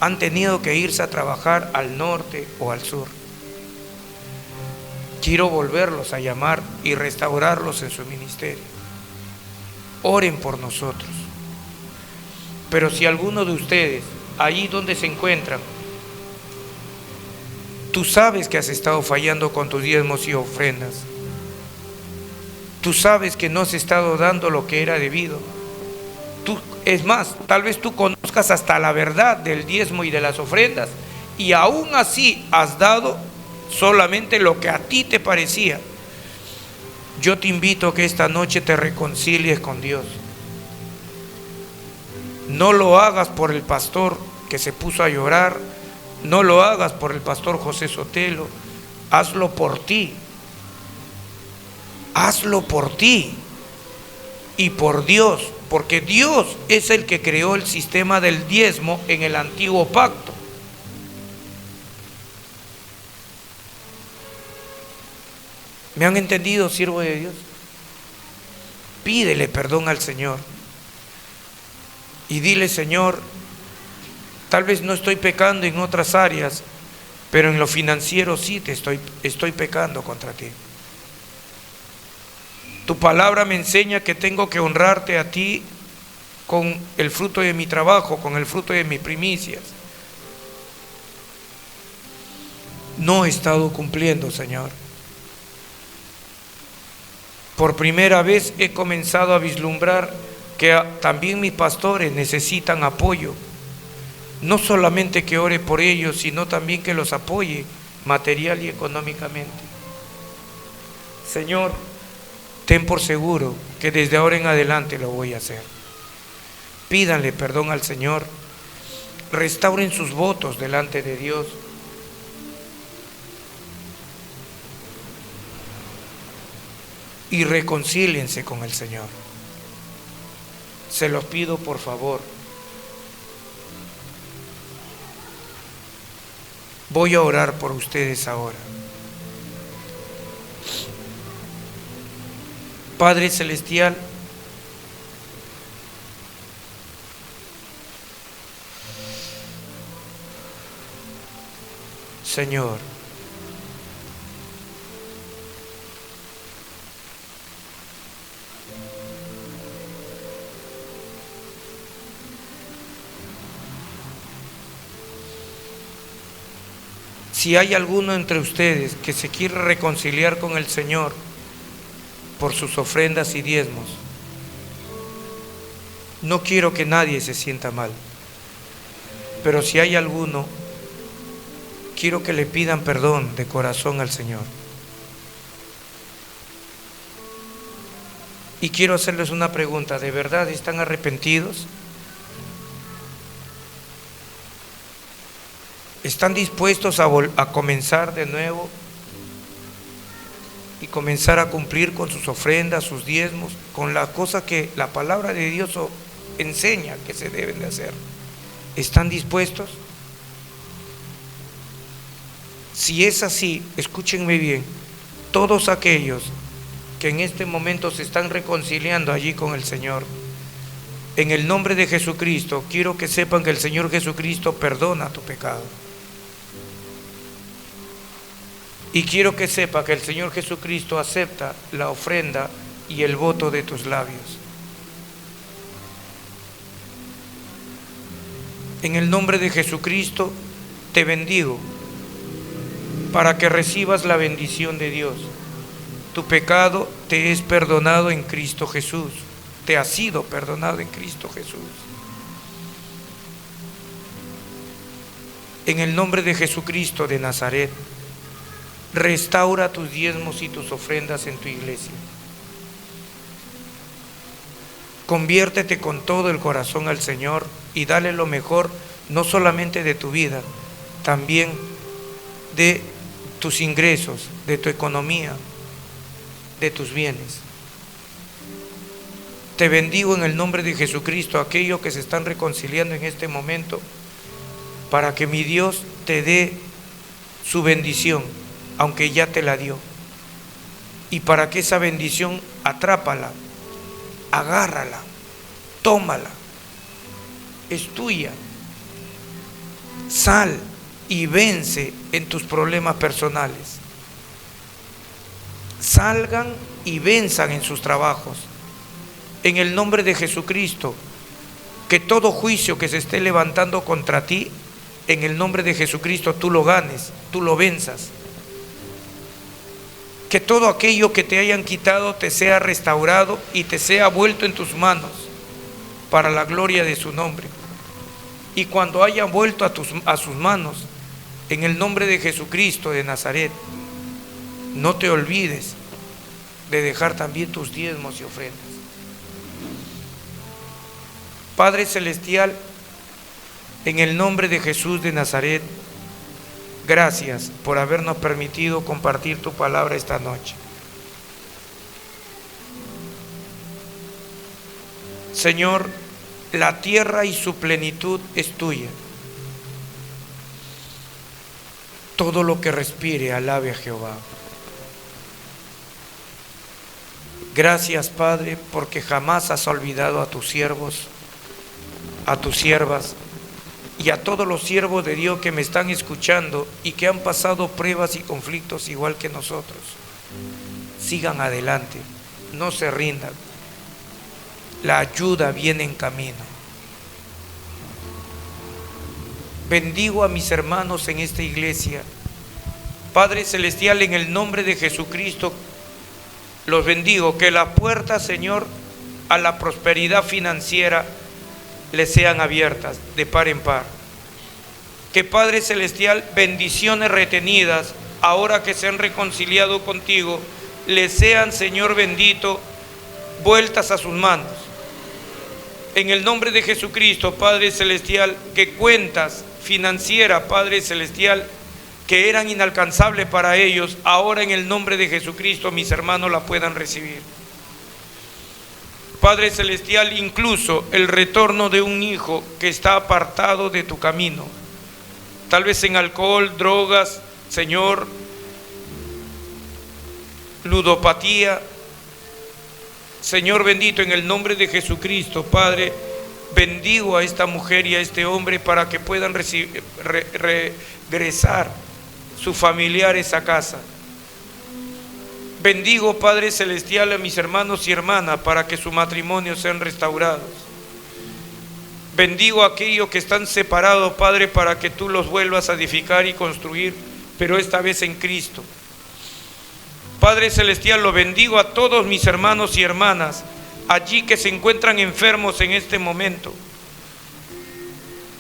Han tenido que irse a trabajar al norte o al sur. Quiero volverlos a llamar y restaurarlos en su ministerio. Oren por nosotros. Pero si alguno de ustedes, allí donde se encuentran, tú sabes que has estado fallando con tus diezmos y ofrendas, tú sabes que no has estado dando lo que era debido, es más, tal vez tú conozcas hasta la verdad del diezmo y de las ofrendas, y aún así has dado solamente lo que a ti te parecía. Yo te invito a que esta noche te reconcilies con Dios. No lo hagas por el pastor que se puso a llorar, no lo hagas por el pastor José Sotelo, hazlo por ti. Hazlo por ti y por Dios, porque Dios es el que creó el sistema del diezmo en el antiguo pacto. ¿Me han entendido, siervo de Dios? Pídele perdón al Señor y dile: Señor, tal vez no estoy pecando en otras áreas, pero en lo financiero sí estoy pecando contra ti. Tu palabra me enseña que tengo que honrarte a ti con el fruto de mi trabajo, con el fruto de mis primicias. No he estado cumpliendo, Señor. Por primera vez he comenzado a vislumbrar que también mis pastores necesitan apoyo. No solamente que ore por ellos, sino también que los apoye material y económicamente. Señor, ten por seguro que desde ahora en adelante lo voy a hacer. Pídanle perdón al Señor, restauren sus votos delante de Dios. Y reconcíliense con el Señor. Se los pido por favor. Voy a orar por ustedes ahora. Padre Celestial, Señor, si hay alguno entre ustedes que se quiere reconciliar con el Señor por sus ofrendas y diezmos, no quiero que nadie se sienta mal, pero si hay alguno, quiero que le pidan perdón de corazón al Señor. Y quiero hacerles una pregunta: ¿de verdad están arrepentidos? ¿Están dispuestos a comenzar de nuevo y comenzar a cumplir con sus ofrendas, sus diezmos, con la cosa que la palabra de Dios enseña que se deben de hacer? ¿Están dispuestos? Si es así, escúchenme bien, todos aquellos que en este momento se están reconciliando allí con el Señor, en el nombre de Jesucristo, quiero que sepan que el Señor Jesucristo perdona tu pecado. Y quiero que sepa que el Señor Jesucristo acepta la ofrenda y el voto de tus labios. En el nombre de Jesucristo te bendigo para que recibas la bendición de Dios. Tu pecado te es perdonado en Cristo Jesús. Te ha sido perdonado en Cristo Jesús. En el nombre de Jesucristo de Nazaret, restaura tus diezmos y tus ofrendas en tu iglesia. Conviértete con todo el corazón al Señor y dale lo mejor, no solamente de tu vida, también de tus ingresos, de tu economía, de tus bienes. Te bendigo en el nombre de Jesucristo, aquellos que se están reconciliando en este momento, para que mi Dios te dé su bendición, aunque ya te la dio. Y para que esa bendición, atrápala, agárrala, tómala, es tuya. Sal y vence en tus problemas personales. Salgan y venzan en sus trabajos. En el nombre de Jesucristo, que todo juicio que se esté levantando contra ti, en el nombre de Jesucristo tú lo ganes, tú lo venzas. Que todo aquello que te hayan quitado te sea restaurado y te sea vuelto en tus manos para la gloria de su nombre. Y cuando hayan vuelto a sus manos, en el nombre de Jesucristo de Nazaret, no te olvides de dejar también tus diezmos y ofrendas. Padre Celestial, en el nombre de Jesús de Nazaret, gracias por habernos permitido compartir tu palabra esta noche. Señor, la tierra y su plenitud es tuya. Todo lo que respire, alabe a Jehová. Gracias, Padre, porque jamás has olvidado a tus siervos, a tus siervas y a todos los siervos de Dios que me están escuchando y que han pasado pruebas y conflictos igual que nosotros. Sigan adelante, no se rindan. La ayuda viene en camino. Bendigo a mis hermanos en esta iglesia. Padre Celestial, en el nombre de Jesucristo, los bendigo. Que las puertas, Señor, a la prosperidad financiera les sean abiertas de par en par. Que, Padre Celestial, bendiciones retenidas, ahora que se han reconciliado contigo, les sean, Señor bendito, vueltas a sus manos. En el nombre de Jesucristo, Padre Celestial, que cuentas financieras, Padre Celestial, que eran inalcanzables para ellos, ahora en el nombre de Jesucristo mis hermanos la puedan recibir. Padre Celestial, incluso el retorno de un hijo que está apartado de tu camino, tal vez en alcohol, drogas, Señor, ludopatía. Señor bendito, en el nombre de Jesucristo, Padre, bendigo a esta mujer y a este hombre para que puedan regresar sus familiares a casa. Bendigo, Padre Celestial, a mis hermanos y hermanas para que sus matrimonios sean restaurados. Bendigo a aquellos que están separados, Padre, para que tú los vuelvas a edificar y construir, pero esta vez en Cristo. Padre Celestial, lo bendigo a todos mis hermanos y hermanas allí que se encuentran enfermos en este momento.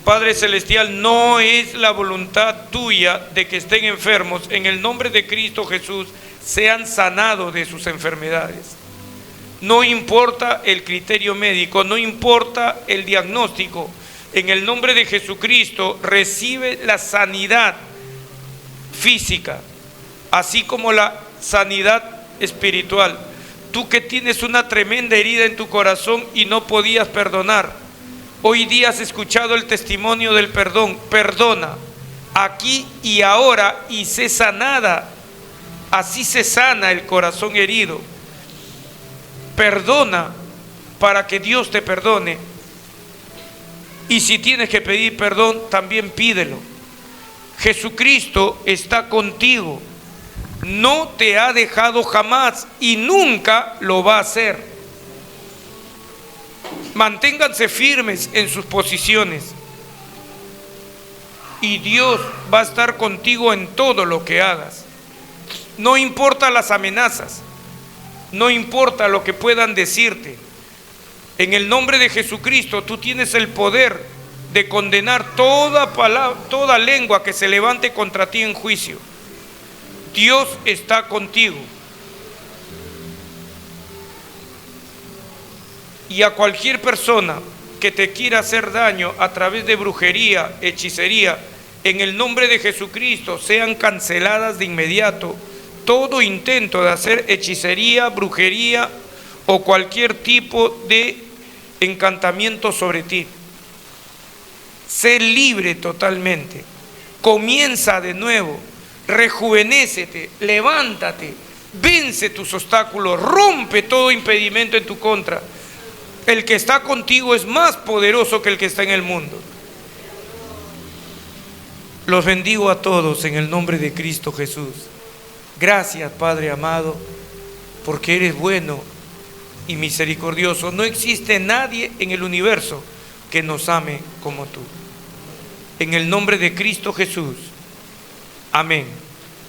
Padre Celestial, no es la voluntad tuya de que estén enfermos. En el nombre de Cristo Jesús, sean sanados de sus enfermedades. No importa el criterio médico, no importa el diagnóstico. En el nombre de Jesucristo, recibe la sanidad física, así como la sanidad espiritual. Tú que tienes una tremenda herida en tu corazón y no podías perdonar, hoy día has escuchado el testimonio del perdón. Perdona aquí y ahora y sé sanada. Así se sana el corazón herido. Perdona para que Dios te perdone. Y si tienes que pedir perdón, también pídelo. Jesucristo está contigo. No te ha dejado jamás y nunca lo va a hacer. Manténganse firmes en sus posiciones. Y Dios va a estar contigo en todo lo que hagas. No importa las amenazas, no importa lo que puedan decirte. En el nombre de Jesucristo, tú tienes el poder de condenar toda palabra, toda lengua que se levante contra ti en juicio. Dios está contigo. Y a cualquier persona que te quiera hacer daño a través de brujería, hechicería, en el nombre de Jesucristo, sean canceladas de inmediato. Todo intento de hacer hechicería, brujería o cualquier tipo de encantamiento sobre ti. Sé libre totalmente. Comienza de nuevo. Rejuvenécete, levántate, vence tus obstáculos, rompe todo impedimento en tu contra. El que está contigo es más poderoso que el que está en el mundo. Los bendigo a todos en el nombre de Cristo Jesús. Gracias, Padre amado, porque eres bueno y misericordioso. No existe nadie en el universo que nos ame como tú. En el nombre de Cristo Jesús. Amén.